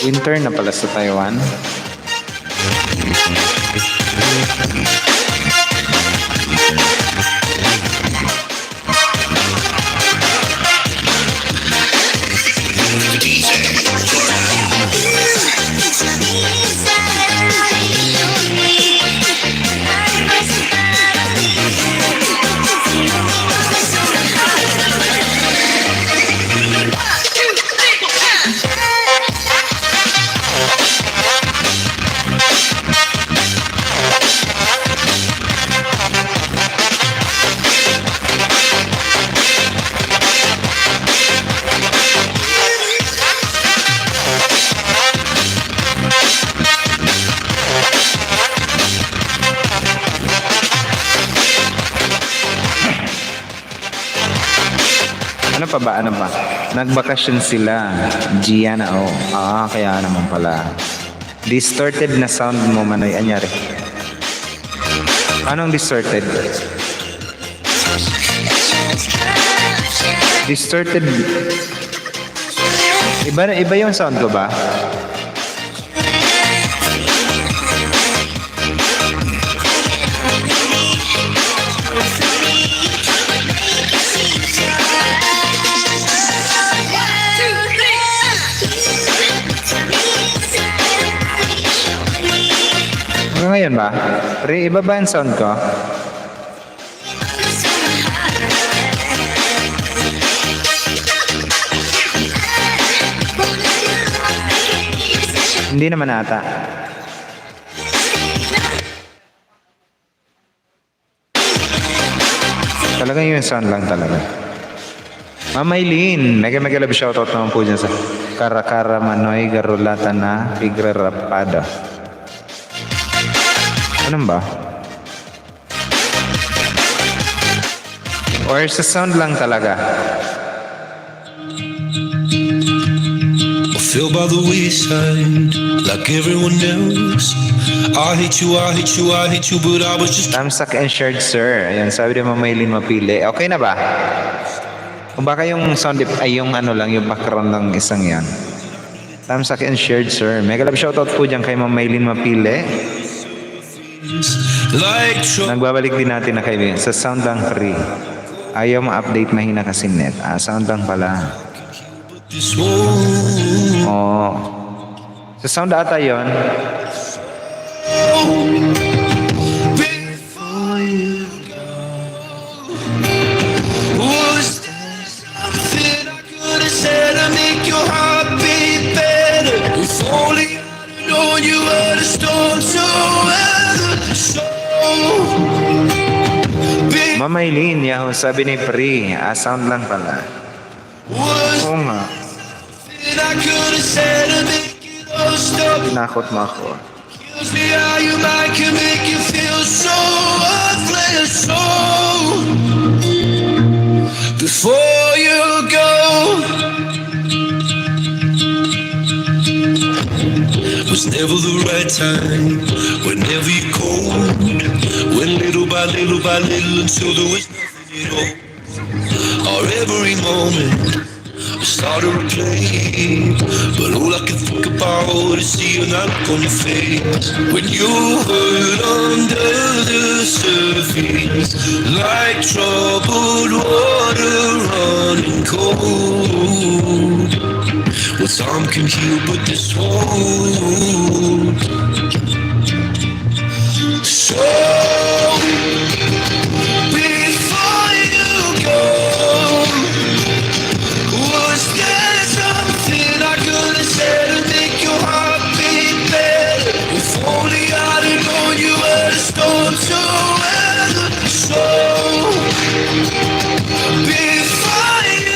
Winter na pala sa Taiwan. Ano pa ba? Ano ba? Nagbakasyon sila. Gianna, oh. Ah, kaya naman pala. Distorted na sound mo, Manoy. Anyari? Anong distorted? Distorted. Iba yung sound ko ba? Ngayon ba? Pre, iba ba yung sound ko? Hindi naman ata. Talagang yung sound lang talaga. Mamaylin, mega love shoutout naman po dyan sa Karakara Manoy Garulata na Pigrarapada. Anong ba? Or sa sound lang talaga? I feel by the wayside like everyone else. I hate you, I hate you, I hate you, but I was just Tamsak and shared, sir. Ayan, sabi ni Mamaylin mapili. Okay na ba? Kung baka yung sound, ay yung ano lang, yung background lang isang yan. Tamsak and shared, sir. Mega love shoutout po dyan kay Mamaylin mapili. like trouble. Nagbabalik din natin na kaibigan. Sa sound lang free. Ayaw ma-update mahina kasi net. Ah, sound lang pala. This won't Oo. Sa sound ata yun. before you go. Was there something I could have said to make your heart beat better? If only I'd known you were the storm to weather. So big Mamaylin, Yahoo, sabi ni Pri. Ah, sound lang pala. was Oo nga. it I could have said to make it all stop. Nakot mo ako. Kills me how your mind can make you feel so worthless. So before you go, was never the right time. Whenever you cold, went little by little until there was nothing at all. Or every moment I started to play, but all I can think about is seeing that look on your face when you hurt under the surface, like troubled water running cold. Well, time can heal, but this won't. So before you go, was there something I could have said to make your heart beat better? If only I'd have known you were the storm to weather. So before you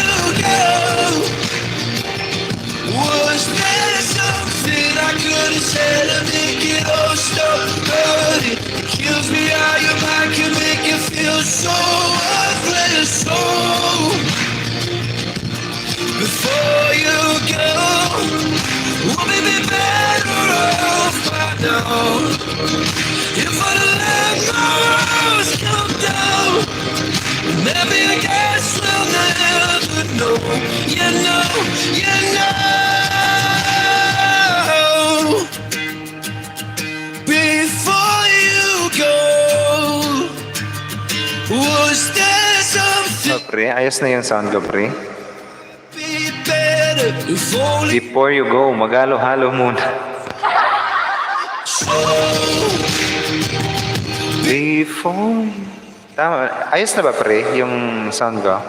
so worthless. So before you go, would we be better off by now? If I let my walls come down, maybe I guess we'll never know. You know, you know. Before you go, was there something Oh, pre, ayos na yung sound ko, pre. be better if only Before you go, maghalo-halo muna. Before... Tama. Ayos na ba, pre, yung sound ko?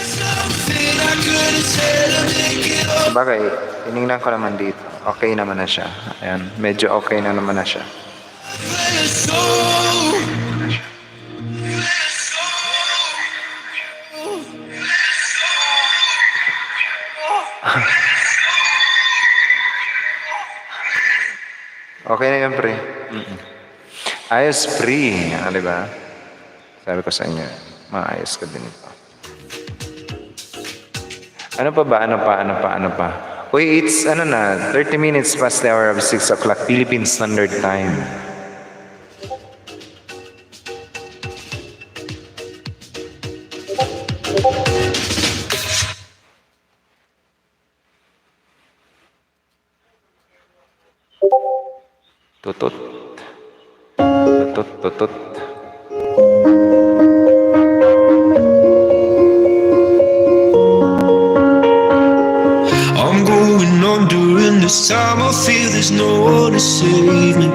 something I could have said to make it all Bagay, tinignan ko naman dito. Okay naman na siya. Ayan, medyo okay na naman na siya. better. So Okay na yun, pre. Ayos, pre. Ah, di ba? Sabi ko sa inyo, maayos ka din ito. Ano pa ba? Ano pa? Uy, it's, 30 minutes past the hour of 6 o'clock, Philippine Standard Time. Tutut. Tutut. I'm going on during this time. I feel there's no one to save me.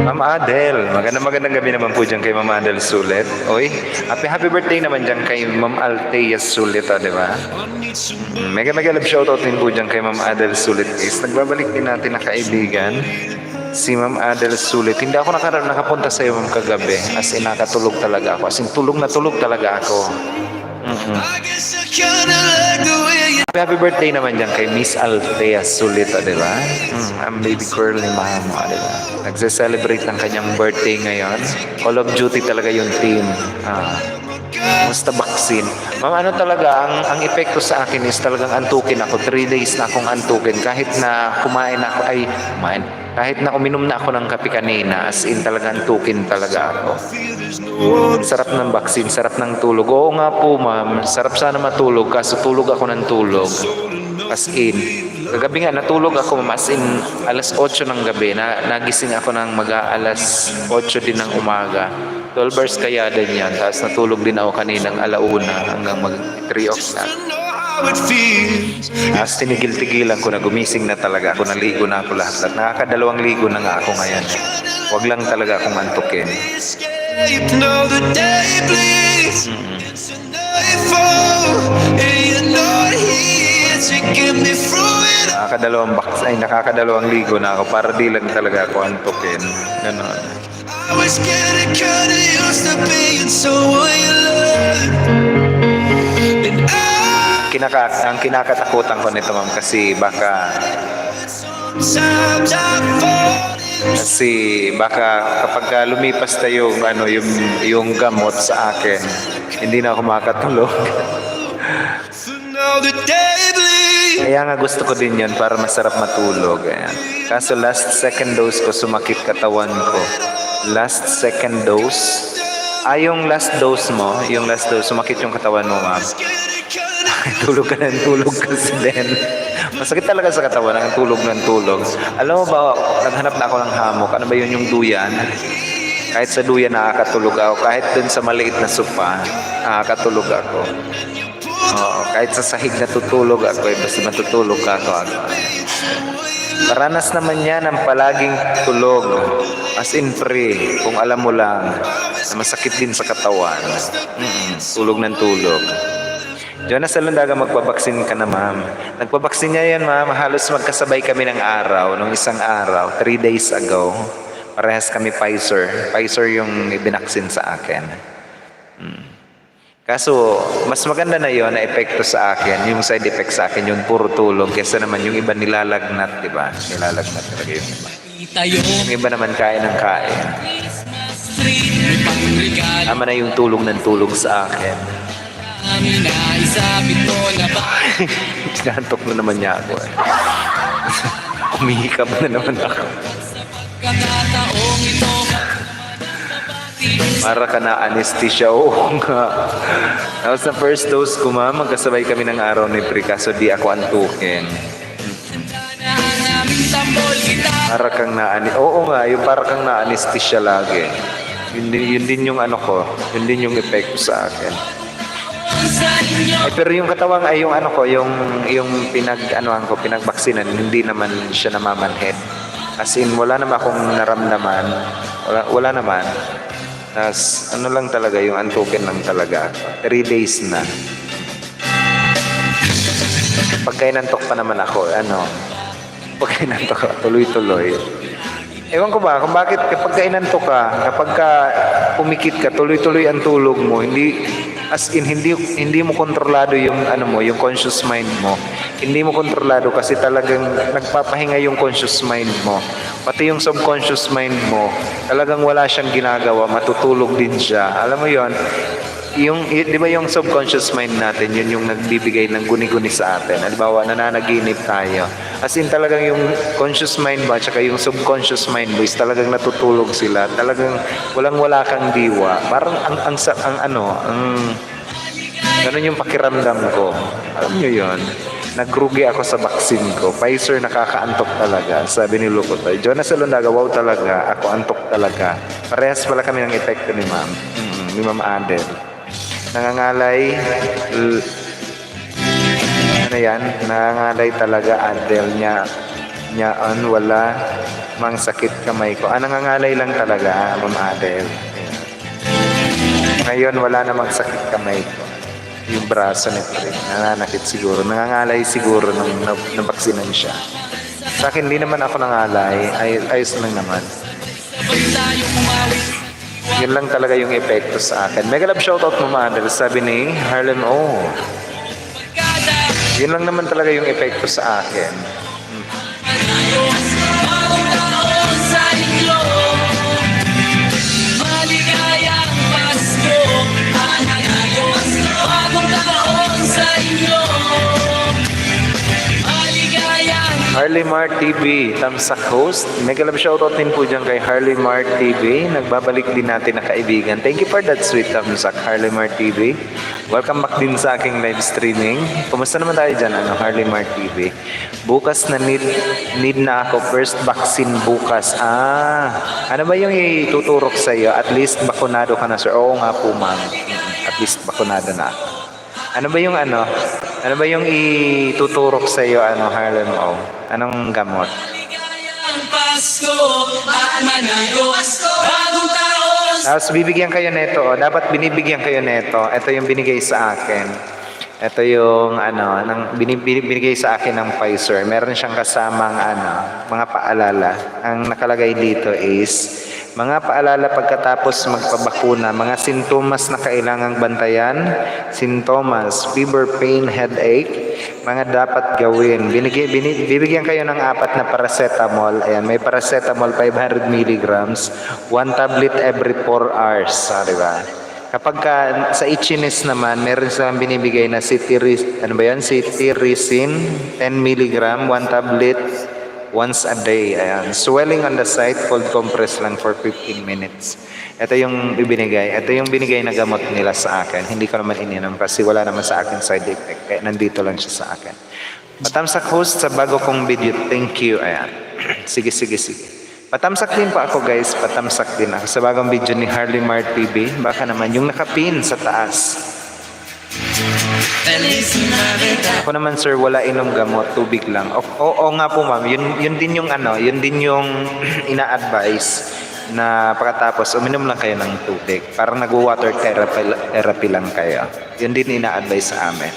Ma'am Adel, magandang gabi naman po dyan kay Ma'am Adel Sulit. Oy, happy birthday naman dyan kay Ma'am Althea Sulit, di ba? I need some Mega love shoutout din po dyan kay Ma'am Adel Sulit guys. Nagbabalik din natin na kaibigan si Ma'am Adel Sulit. Hindi ako nakapunta sa iyo Ma'am kagabi. As in nakatulog talaga ako. As in tulog talaga ako. I guess I kinda like the way you Happy birthday naman dyan kay Miss Althea Sulit, di ba? Ang baby girl ni Mama, di ba? Nagse-celebrate ng kanyang birthday ngayon. Call of Duty talaga yung team. Basta vaccine. Ma'am, ano talaga, ang epekto sa akin is talagang antukin ako. 3 days na akong antukin. Kahit na kahit na uminom na ako ng kape kanina, as in talagang antukin talaga ako. Sarap ng vaccine, sarap ng tulog. Oo nga po, ma'am. Sarap sana matulog, kaso tulog ako ng tulog. As in. Kagabi nga, natulog ako, ma'am. As in, alas 8 ng gabi. Nagising ako ng alas 8 din ng umaga. 12 hours kaya din yan. Tapos natulog din ako kaninang alauna hanggang mag 3 o'clock. know how it feels. Tapos tinigil-tigilan ko na gumising na talaga ako. Naligo na ako lahat. Nakakadalawang ligo na nga ako ngayon. Huwag lang talaga akong antukin. Escape now the day bleeds into nightfall, and you're not here to get me through it. Nakakadalawang ligo na ako para di lang talaga ako antukin. Ganon. I was getting kinda used to being someone you loved, and Ang kinakatakutan ko nito ma'am kasi sometimes I fall. baka kapag lumipas na yung gamot sa akin, hindi na ako makatulog. So now the day bleeds. Kaya nga gusto ko din yun para masarap matulog. Ayan. Kaso last second dose ko sumakit katawan ko. Last second dose? Yung last dose sumakit yung katawan mo, ma'am. Tulog ka ng tulog kasi din. Masakit talaga sa katawan ang tulog ng tulog. Alam mo ba, naghanap na ako ng hammock. Ano ba yun, yung duyan? Kahit sa duyan nakakatulog ako. Kahit dun sa maliit na sopa, nakakatulog ako. Oo, kahit sa sahig natutulog ako. Basta matutulog ako. Paranas naman yan ang palaging tulog. As in free, kung alam mo lang na masakit din sa katawan. Tulog ng tulog. Jonas Salundaga, magpabaksin ka na, ma'am. Nagpabaksin niya yan, ma'am. Halos magkasabay kami ng araw, nung isang araw, 3 days ago. Parehas kami Pfizer. Pfizer yung ibinaksin sa akin. Kaso, mas maganda na yon na epekto sa akin, yung side effect sa akin, yung puro tulog, kesa naman yung iba nilalagnat, di ba? Nilalagnat talaga yung iba. Tayo Yung iba naman kain ng kain. Christmas street, may pangregalo Tama na yung tulog ng tulog sa akin. kami na isabit ko na ba? Sinantok na naman niya ako eh. Kumihikab na naman ako. Kakataong ito Para ka na anesthesia. Oo nga. Tapos na first dose ko ma'am, magkasabay kami ng araw ni Pri, kaso di ako antukin. na ang aming tambol kita Para kang oo nga, yung para kang na-anesthesia lagi. Yun din yung ano ko, yun din yung epekto sa akin. sa inyo. Ay, pero yung katawan ay yung ano ko, yung pinag-anuhan ko, pinagbaksinan, hindi naman siya namamanhid. As in, wala naman akong naramdaman. Wala naman. Tapos, ano lang talaga, yung antukin lang talaga. 3 days na. Pagka inantok pa naman ako, pagka inantok ka, tuloy-tuloy. Ewan ko ba, kung bakit kapag inantok ka, kapag ka pumikit ka, tuloy-tuloy ang tulog mo, hindi mo kontrolado yung yung conscious mind mo. Hindi mo kontrolado kasi talagang nagpapahinga yung conscious mind mo. Pati yung subconscious mind mo, talagang wala siyang ginagawa, matutulog din siya. Alam mo yon, di ba yung subconscious mind natin, yun yung nagbibigay ng guni-guni sa atin. Halimbawa, nananaginip tayo. As in talagang yung conscious mind ba, tsaka yung subconscious mind mo is talagang natutulog sila. Talagang walang-wala kang diwa. Parang ganun yung pakiramdam ko. Alam nyo yun? Nagrugi ako sa vaccine ko. Pfizer, nakakaantok talaga. Sabi ni Lukotoy. Jonas Salondaga, wow talaga. Ako antok talaga. Parehas pala kami ng epekto ni Ma'am. Ni Ma'am Adel. Nangangalay. Nangangalay talaga Adel niya. Wala mang sakit kamay ko. Nangangalay lang talaga, Ma'am Adel. Ngayon, wala namang sakit kamay ko. Yung braso ni Pre, nananakit siguro. Nangangalay siguro nung nabaksinan siya. Sa akin, hindi naman ako nangalay. Ayos lang naman. Yun lang talaga yung epekto sa akin. Mega love shoutout mo, Madel. Sabi ni Harlem, yun lang naman talaga yung epekto sa akin. Bagong taon sa inyo, maligayang Pasko. Bagong taon sa inyo, maligayang Harley Mart TV, Tamsak host. Mega love shoutout din po dyan kay Harley Mart TV. Nagbabalik din natin na kaibigan. Thank you for that sweet Tamsak, Harley Mart TV. Welcome back din sa aking live streaming. Kumusta naman tayo dyan, Harley Mart TV? Bukas na need na ako. First vaccine bukas. Ano ba yung ituturok sa iyo? At least bakunado ka na, sir. Oo nga po, ma'am. At least bakunado na ako. Ano ba yung ituturok sa iyo, Harlem O? Anong gamot? maligayang Pasko at manalo. Bagong taon Tapos bibigyan kayo nito, dapat binibigyan kayo nito. Ito yung binigay sa akin. Ito yung binigay sa akin ng Pfizer. Meron siyang kasamang mga paalala. Ang nakalagay dito is mga paalala pagkatapos magpabakuna, mga sintomas na kailangang bantayan, sintomas, fever, pain, headache, mga dapat gawin. Bibigyan kayo ng 4 na paracetamol. Ayan, may paracetamol 500 milligrams, 1 tablet every 4 hours. Diba? Kapag sa itchiness naman, meron silang binibigay na cetirizine, 10 milligram, 1 tablet, once a day. Ayan. Swelling on the site, cold compress lang for 15 minutes. Ito yung ibinigay. Ito yung binigay na gamot nila sa akin. Hindi ko naman ininom kasi wala naman sa akin side effect. Kaya nandito lang siya sa akin. Patamsak host sa bago kong video. Thank you. Ayan. Sige. Patamsak din po ako, guys. Patamsak din ako sa bagong video ni Harley Mart TV. Baka naman yung nakapin sa taas. Ako naman, sir, wala inom gamot, tubig lang. Oo nga po, ma'am. Yun din yung ina-advise na pagkatapos uminom lang kayo ng tubig. Parang nag-water therapy lang kayo. Yun din ina-advise sa amin.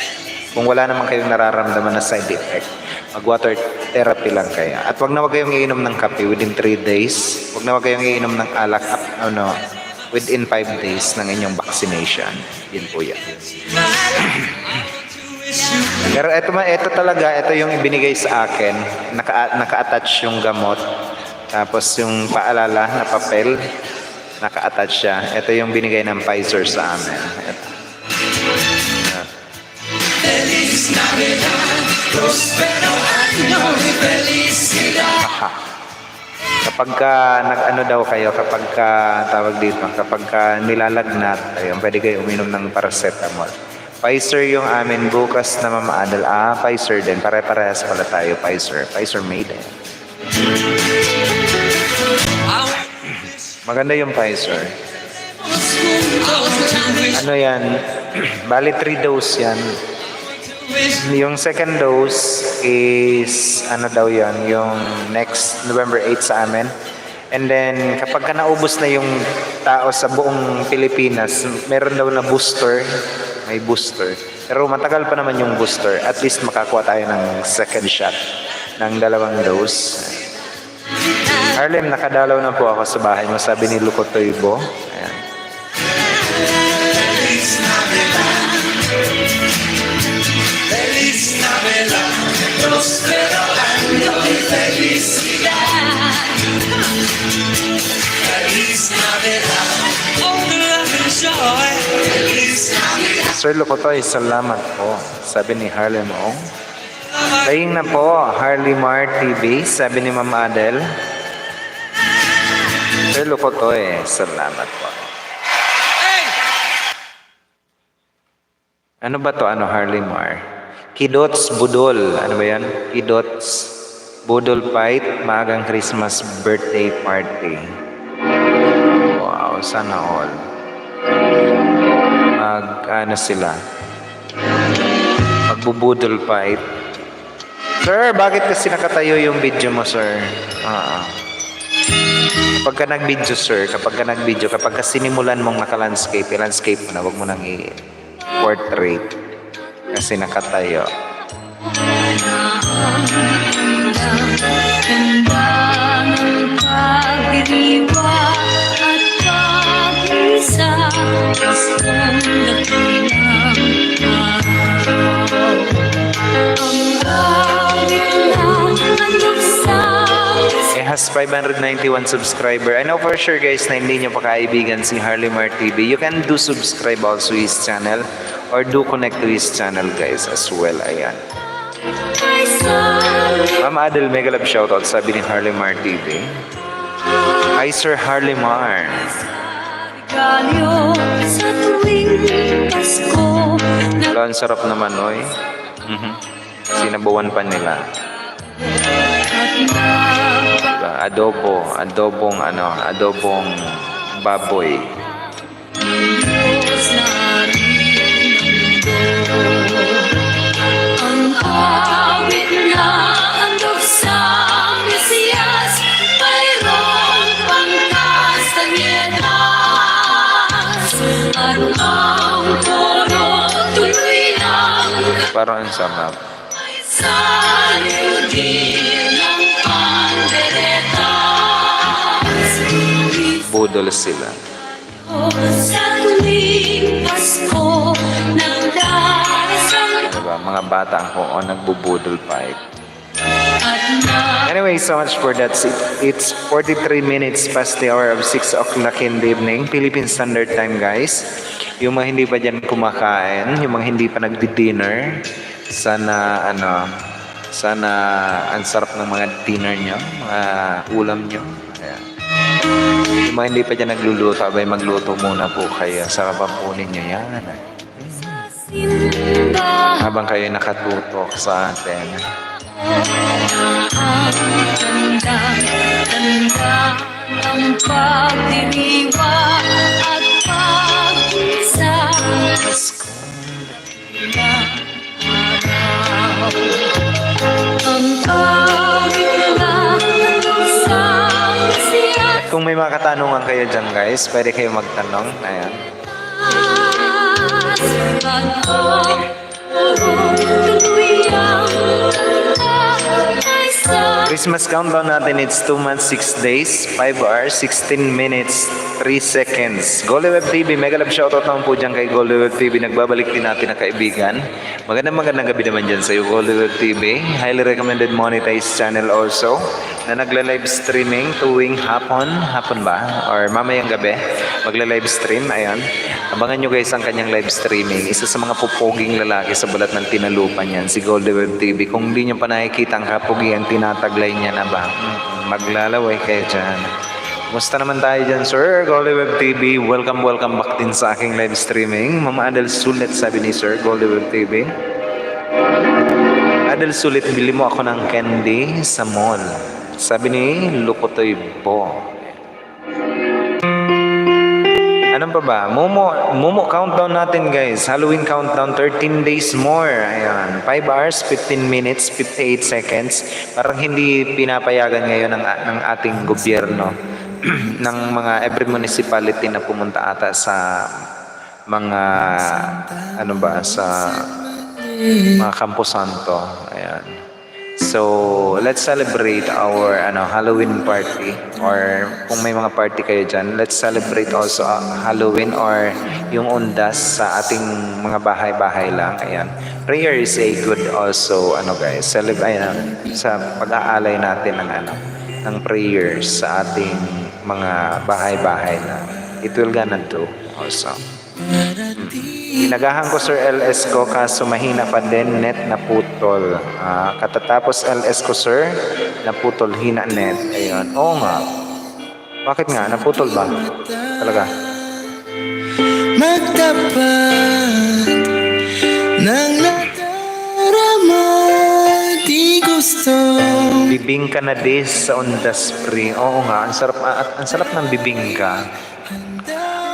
Kung wala naman kayong nararamdaman na side effect, mag-water therapy lang kayo. At wag kayong iinom ng kape within 3 days. Wag kayong iinom ng alak within 5 days ng inyong vaccination. Yun po yan. Pero ito talaga, ito yung ibinigay sa akin. Naka-attach yung gamot. Tapos yung paalala na papel. Naka-attach siya. Ito yung binigay ng Pfizer sa amin. Ito. Aha. Kapag ka nag-ano daw kayo, kapag ka tawag dito, kapag ka nilalagnat, ayun, pwede kayo uminom ng paracetamol. Pfizer yung amin bukas na Ma'am Adel. Pfizer din. Pare-parehas pala tayo, Pfizer. Pfizer made eh. Maganda yung Pfizer. Ano yan? Bali 3 dose yan. Yung second dose is ano daw yan, yung next November 8 sa amin. And then kapag ka naubos na yung tao sa buong Pilipinas, meron daw na booster, may booster. Pero matagal pa naman yung booster. At least makakuha tayo ng second shot ng 2 dose. Harlem, nakadalaw na po ako sa bahay mo, sabi ni Luco Toybo. Ayan. Sir Lucotoy, salamat po. Sabi ni Harlem Ong. Playing na po, Harley Mar TV, sabi ni Ma'am Adel. Sir Lucotoy, salamat po. Ano ba to? Ano, Harley Mar? Kidots Budol. Ano ba yan? Kidots Budol Fight, maagang Christmas birthday party. Wow, sana all. Ano sila? Magbubudol fight. Sir, bakit kasi nakatayo yung video mo, sir? Kapag ka nag-video, sir, kapag ka sinimulan mong naka-landscape, i-landscape mo na, huwag mo nang i-portrait. Kasi nakatayo. It has 591 subscriber. I know for sure guys na hindi nyo pa kaibigan si Harley Mar TV. You can do subscribe also his channel or do connect to his channel guys as well. Ayan. Ma'am Adel, mega love shoutout sabi ni Harley Mar TV. Hi Sir Harley Mar. Wala, ang sarap naman oy. Sinabawan pa nila. Adobong baboy. Ang awit na andog sa Mesiyas, mayroong pangkastanyetas, at ang toro tuloy lang Parang ang sarap. sa lugin ng panderetas. Budol sila. Sa tuwing Pasko, nagdarasal Diba? Mga bata ang nagbubudol fight. at na Anyway, so much for that. It's 43 minutes past the hour of 6 o'clock in the evening. Philippine Standard Time, guys. Yung mga hindi pa dyan kumakain, yung mga hindi pa nagdi-dinner, sana ang sarap ng mga dinner nyo, mga ulam nyo. Ayan. Yung mga hindi pa dyan nagluluto, abay magluto muna po kayo. Sarap ang po ninyo yan. simbahan. Habang kayo nakatutok sa atin. Tanda ng pagdiriwa at pag-isa. Ang awit na sa Mesiyas. Kung may mga katanungan kayo dyan, guys, pwede kayo magtanong. Ayan. Christmas countdown natin, it's 2 months, 6 days, 5 hours, 16 minutes, 3 seconds. Golden Web TV, mega love shoutout naman po dyan kay Golden Web TV. Nagbabalik din natin na kaibigan. Magandang gabi naman dyan sa iyo, Golden Web TV. Highly recommended monetized channel also na nagla-live streaming tuwing hapon ba? Or mamayang gabi, magla-live stream. Ayan. Abangan nyo guys ang kanyang live streaming. Isa sa mga pupoging lalaki sa balat ng tinalupan yan, si Golden Web TV. Kung di nyo pa nakikita ang kapugian, tinataglay niya na ba? Maglalaway kayo dyan. Musta naman tayo dyan, sir? Golden Web TV, welcome back din sa aking live streaming. Mama Adel Sulit, sabi ni sir, Golden Web TV. Adel Sulit, bili mo ako ng candy sa mall. Sabi ni Lukotoy po. Anong pa ba? Momo countdown natin guys. Halloween countdown, 13 days more. Ayan. 5 hours, 15 minutes, 58 seconds. Parang hindi pinapayagan ngayon ng ating gobyerno ng mga every municipality na pumunta ata sa mga sa mga Camposanto. Ayan. So, let's celebrate our Halloween party, or kung may mga party kayo dyan, let's celebrate also Halloween or yung undas sa ating mga bahay-bahay lang. Ayan. Prayer is a good also guys, sa pag-aalay natin ng prayers sa ating mga bahay-bahay lang. It will gonna do also. Inagahan ko Sir LS ko kaso mahina pa din, net na putol. Katatapos LS ko sir, naputol, hina net. Ayun. Oo nga. Bakit nga? Naputol ba? Talaga? Magtapat ng nadarama, di gusto. Bibingka na dis sa undas pre. Oo nga, ang sarap ng bibingka.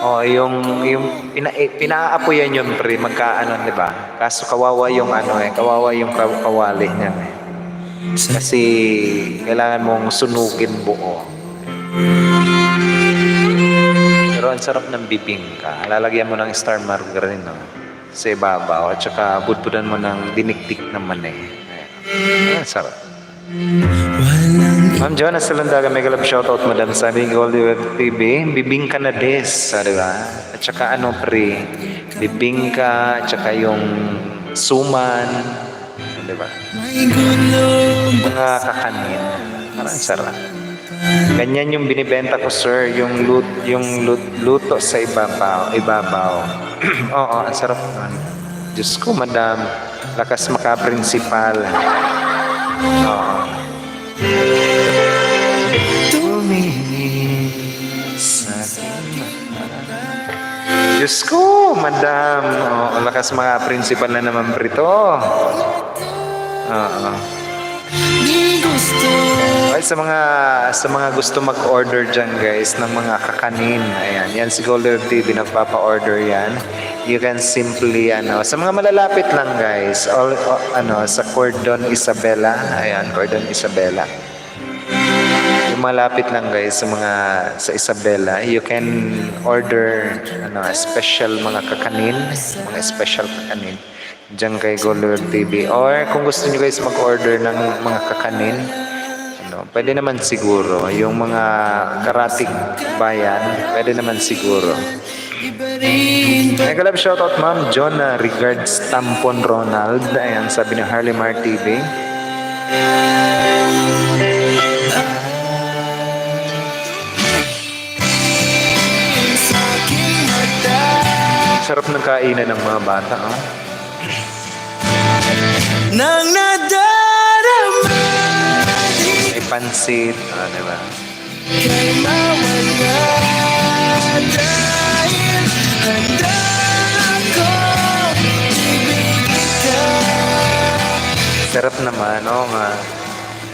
Oh, yung pinaapoyan yun pre, magkaano, 'di ba? Kaso kawawa yung kawawa yung kawali niya. Kasi kailangan mong sunugin buo. Pero ang sarap ng bibingka. Lalagyan mo ng star margarine sa ibabaw at saka budbudan mo ng dinikdik na mani. Ang sarap. Ma'am Jonas Salandaga, mega love shoutout madam, sabi ng Golden Web TV, bibingka na des, di ba? At saka pre, bibingka, at saka yung suman, di ba? Mga kakanin, parang sarap. Ganyan yung binibenta ko sir, yung luto sa ibabaw. Oo, ang sarap nun. Diyos ko madam, lakas makaprinsipal. Oo. Diyos ko, madam. Oh, lakas mga principal na naman prito. Okay, sa mga gusto mag-order dyan guys ng mga kakanin, ayan, yan si Golden TV nagpapa-order yan. You can simply sa mga malalapit lang guys, sa Cordon Isabela, ayan, Cordon Isabela. Yung malapit lang guys sa Isabela, you can order special mga kakanin, mga special kakanin diyan kay Golden TV. Or kung gusto niyo guys mag-order ng mga kakanin, pwede naman siguro yung mga karatig bayan, pwede naman siguro. Mega love shoutout ma'am John, regards Tampon Ronald. Ayan, sabi ng Harley Mar TV. Sarap ng kainan ng mga bata, Nang nadarama, may pansit, di ba? kay mawala dahil handa ako ibigin ka. Sarap naman, nga.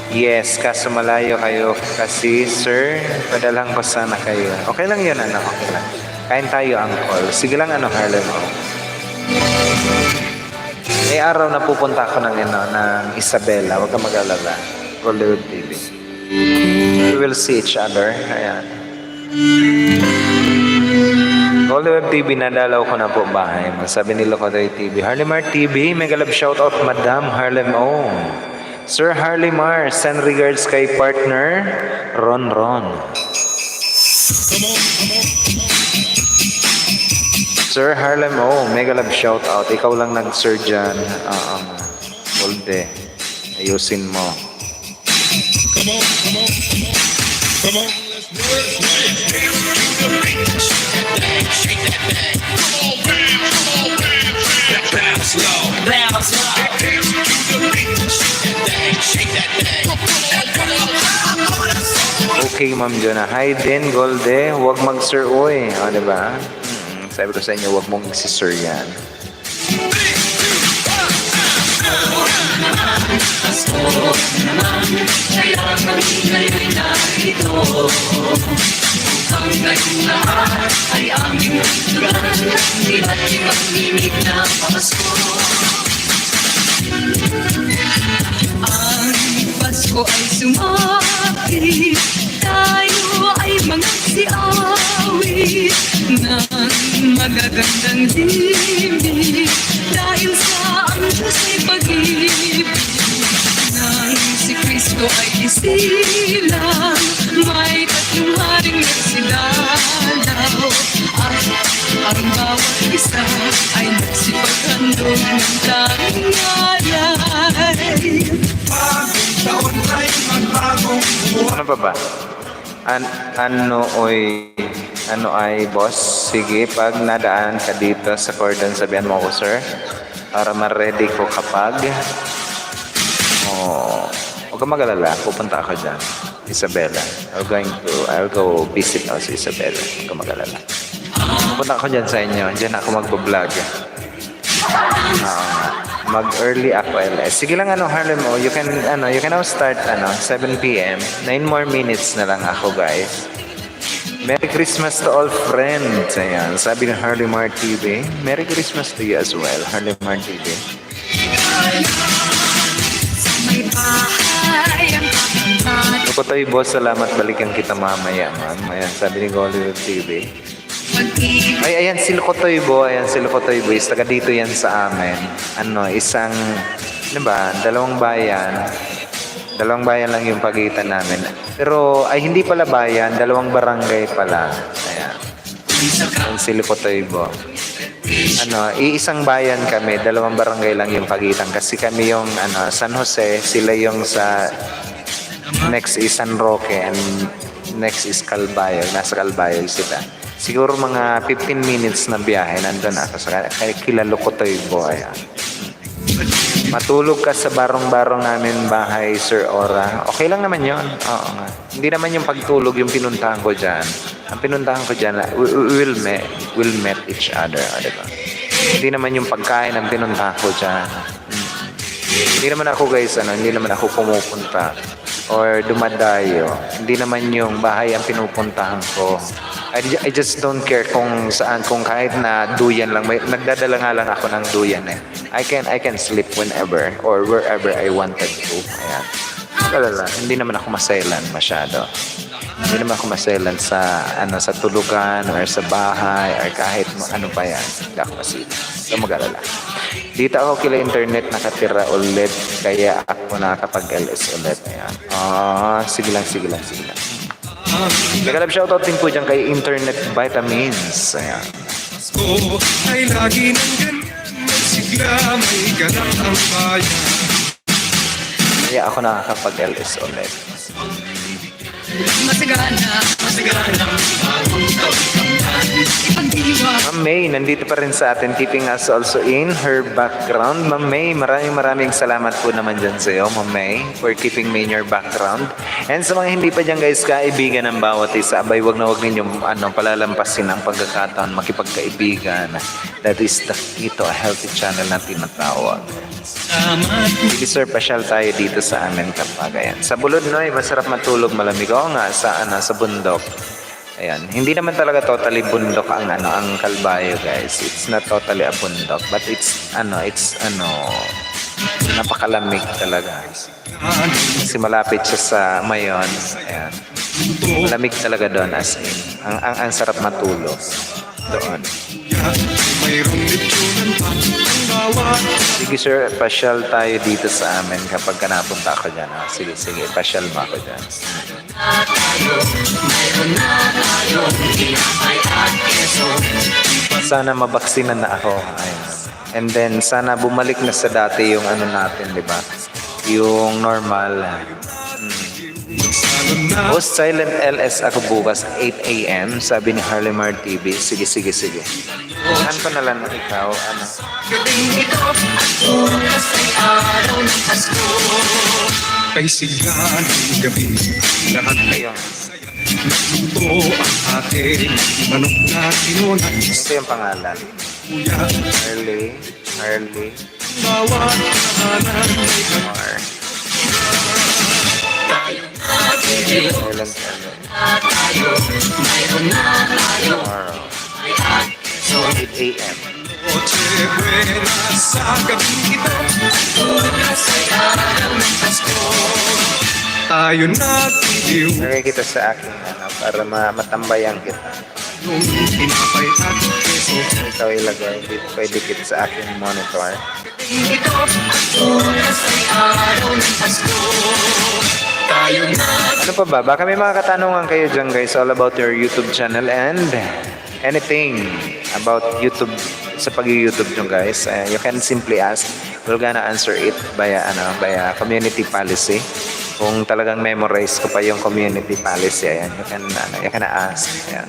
Yes, kaso malayo kayo kasi sir, padalang ko sana kayo. Okay lang yun, okay lang. Kain tayo, Uncle. Sige lang, Harlem. May araw na pupunta ako ng Isabela. Huwag ka mag-alala. Golden TV. We will see each other. Ayan. Golden Web TV, nadalaw ko na po bahay. Sabi ni Locotoy TV. Harlemar TV, mega love shoutout, Madam Harlem O. Sir Harlemar, send regards kay partner Ron. Sir Harlem, oh, mega love shout out. Ikaw lang nag-sir dyan. Golde. Ayusin mo. Okay, Ma'am Jonah. Hi din, Golde. Huwag mag-sir, oy. O, diba? Sabi ko sa inyo, huwag mong si-sir yan. Ang Pasko ay sumapit, tayo ay magsiawit ng magagandang himig dahil sa ang Diyos ay pag-ibig. Nang si Kristo ay isilang, may tatlong haring nagsidalaw at ang bawat isa ay nagsipaghandog ng tanging alay. Ano pa ba? Ano ay boss? Sige, pag nadaan ka dito sa cordon, sabihan mo ako, sir. Para ma-ready ko kapag... Huwag kang mag-alala. Pupunta ako dyan. Isabela. I'll go visit now si Isabela. Huwag kang mag-alala. Pupunta ako dyan sa inyo. Dyan ako magbablog. Mag-early ako LS. Sige lang Harlem, you can now start 7 p.m. 9 more minutes na lang ako, guys. Merry Christmas to all friends. Ayan, sabi ng Harlem TV. Merry Christmas to you as well, Harlem TV. Ako tayo, boss. Salamat. Balikan kita mamaya, ma'am. Ayan, sabi ni Golden TV. Ay, ayan, si Lukotoy Bo. Ayan, si Lukotoy Bo. Taga dito yan sa amin. Isang, dalawang bayan. Dalawang bayan lang yung pagitan namin. Pero, ay, hindi pala bayan. Dalawang barangay pala. Ayan. Ayan, si Lukotoy Bo. Iisang bayan kami. Dalawang barangay lang yung pagitan. Kasi kami yung, San Jose. Sila yung sa, next is San Roque. And next is Calbayog. Nasa Calbayog sila. Siguro mga 15 minutes na biyahe, nandun ako sa kilalo ko tayo, boy. Matulog ka sa barong-barong namin bahay, Sir Ora. Okay lang naman yon. Oo nga. Hindi naman yung pagtulog yung pinuntahan ko dyan. Ang pinuntahan ko dyan, we'll met each other. Diba? Hindi naman yung pagkain ang pinuntahan ko dyan. Hindi naman ako, guys, hindi naman ako pumupunta or dumadayo. Hindi naman yung bahay ang pinupuntahan ko. I just don't care kung saan, kung kahit na duyan lang. Nagdadala nga lang ako ng duyan eh. I can sleep whenever or wherever I wanted to. Ayan. Kalala, hindi naman ako maselan masyado. Hindi naman ako maselan sa sa tulugan or sa bahay or kahit ano pa yan. Hindi ako maselan. So mag-alala. Dito ako kila internet nakatira ulit kaya ako nakakapag-LS ulit. Ayan. Sige lang. Nagalab shoutout din po dyan kay Internet Vitamins. Ayan. Ay lagi ng ganyan, magsigla, may ganang ang bayan. Kaya ako nakakapag-LS ulit. Masagana Ma'am May, nandito pa rin sa atin, keeping us also in her background. Ma'am May, maraming salamat po naman dyan sa iyo, Ma'am May, for keeping me in your background. And sa mga hindi pa dyan, guys, kaibigan ng bawat isa, abay, wag ninyong palalampasin ang pagkakataon, makipagkaibigan. That is the key to a healthy channel na tinatawag. Sige sir, pasyal tayo dito sa amin kapag ayan. Sa Bulod, Noy, masarap matulog, malamig. Oo nga, sa bundok. Ayan, hindi naman talaga totally bundok ang Calbayo, guys. It's not totally a bundok, but it's napakalamig talaga. Kasi malapit siya sa Mayon. Ayan. Malamig talaga doon as in. Ang sarap matulog doon. Mayroong litsyonan pa ang bawat Sige sir, pasyal tayo dito sa amin kapag ka napunta ako dyan. Ah, sige, sige, pasyal mo ako dyan. Sana mabaksinan na ako. Ayun. And then, sana bumalik na sa dati yung ano natin, di ba? Yung normal. Host Silent LS ako bukas 8 a.m. Sabi ni Harlemar TV. Sige, sige, sige. Saan ko na lang ikaw? Ano? kay sigahan ng gabi. Lahat Ayun. ito ang ating manok na tinuna. Ito yung pangalan. Kuya, Harley. Harley. bawat kahanan may Mar. Silent LS. Tomorrow. 8 a.m. kotse buena sa gabi ito. Tayo nagtitiw Lagay kita sa akin ano, para matambayan kita. nung tinapay at keso. Ikaw ilagay. Dito pwede kita sa aking monitor. Tayo Ano pa ba? Baka may mga katanungan kayo dyan guys all about your YouTube channel and anything about YouTube sa pag-YouTube nyo guys. You can simply ask. We're gonna answer it via community policy. Kung talagang memorize ko pa yung community policy, ayan, you can ask. Ayan.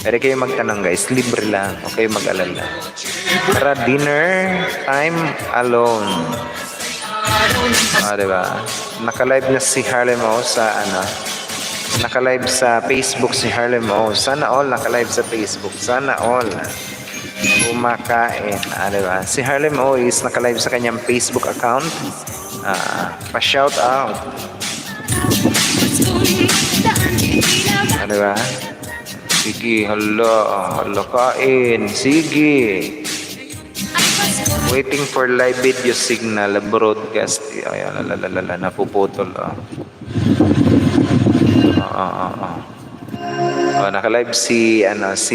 Pwede kayo magtanong guys, libre lang. Huwag kayo mag-alala. Tara, dinner time alone. Diba? Naka-live na si Harlem O sa naka-live sa Facebook si Harlem O. Sana all naka-live sa Facebook. Sana all. Kumakain. Diba? Si Harlem O is naka-live sa kanyang Facebook account. Pa-shout out. Diba? Sige, hala kain. Sige. Waiting for live video signal broadcast. Ayan, napuputol. Naka-live si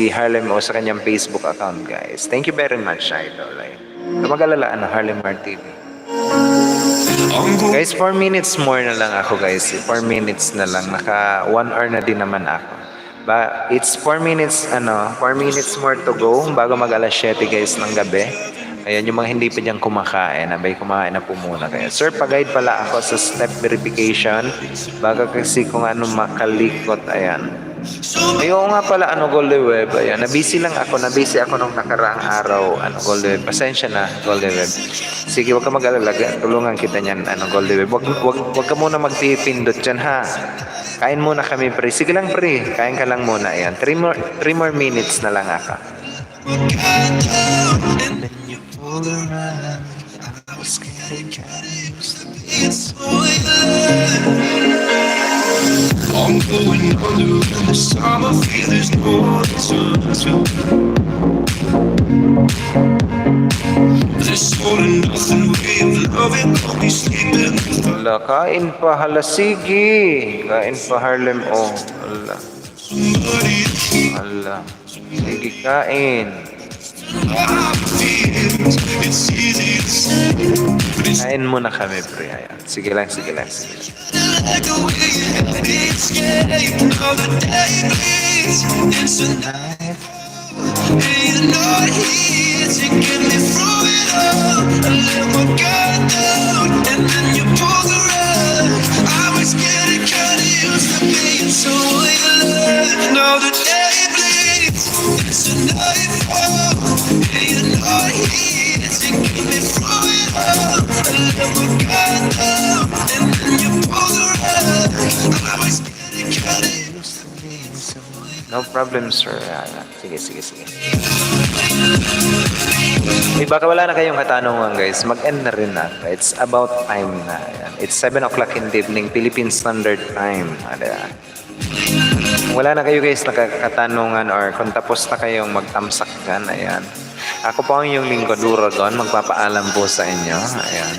Harlem O sa kanyang Facebook account, guys. Thank you very much, idol. Mag-alala, Harlemar TV. Guys, 4 minutes more na lang ako, guys. 4 minutes na lang. Naka 1 hour na din naman ako. But it's 4 minutes, 4 minutes more to go bago mag alas 7 guys ng gabi. Ayan, yung mga hindi pa dyan kumakain, abay kumain na po muna kayo. Sir, pag-guide pala ako sa step verification. Baga kasi kung ano makalikot, ayan. Ayun nga pala, Golden Web, ayan. Nabisi ako nung nakaraang araw, Golden Web. Pasensya na, Golden Web. Sige, wag ka mag-alala, tulungan kita niyan, Golden Web. Wag ka muna magpipindot dyan, ha. Kain muna kami, pre. Sige lang, pre. Kain ka lang muna, ayan. 3 more minutes na lang ako. I'm going under this time I feel there's no return to. This all and nothing way of loving got me sleeping. Hala, kain pa. Hala, sige. Kain pa, Harlem O. Hala. Hala. Sige, kain. It's easy to say, but it's Kain muna kami, pre. Ayan. Sige lang, sige lang, sige lang. like a way it's escape. Now the day bleeds into night. And you're not here to get me through it all. I let my guard down, and then you pull the rug. I was getting kinda used to being so alone. Now the day bleeds into nightfall, and you're not here to get me through it all. I let my guard down, and then you pull the rug. I was getting kinda used to being so alone. No problem, sir. Ayan. Sige, sige, sige. Baka wala na kayong katanungan, guys. Mag-end na rin na. It's about time na. Ayan. It's 7 o'clock in the evening, Philippine Standard Time. Ayan. Kung wala na kayo, guys, nakakatanungan or kung tapos na kayong magtamsak dyan, ayan. Ako po ang yung lingkod Duragon. Magpapaalam po sa inyo. Ayan.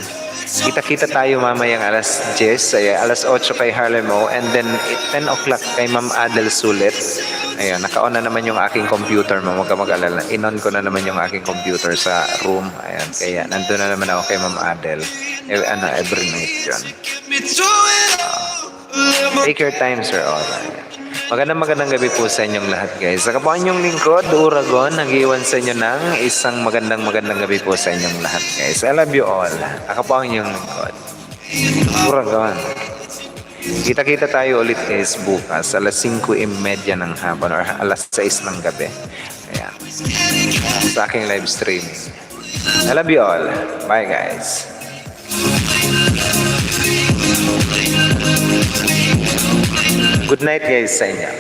Kita-kita tayo mamayang alas 10, alas 8 kay Harlem O, and then 10 o'clock kay Ma'am Adel Sulit. Ayan, naka-on na naman yung aking computer mo. Huwag ka mag-alala. In-on ko na naman yung aking computer sa room. Ayan, kaya nandun na naman ako kay Ma'am Adel. Every night yun. Get me through it all. Let my Take your time, Sir Ola. Magandang gabi po sa inyong lahat, guys. Ako po ang inyong lingkod, Uragon. Nag-iwan sa inyo ng isang magandang gabi po sa inyong lahat, guys. I love you all. Ako po ang inyong lingkod, Uragon. Kita-kita tayo ulit, guys, bukas. Alas 5:30 ng hapon or alas 6 ng gabi. Ayan. Sa aking live streaming. I love you all. Bye, guys. Good night, guys, sa inyo.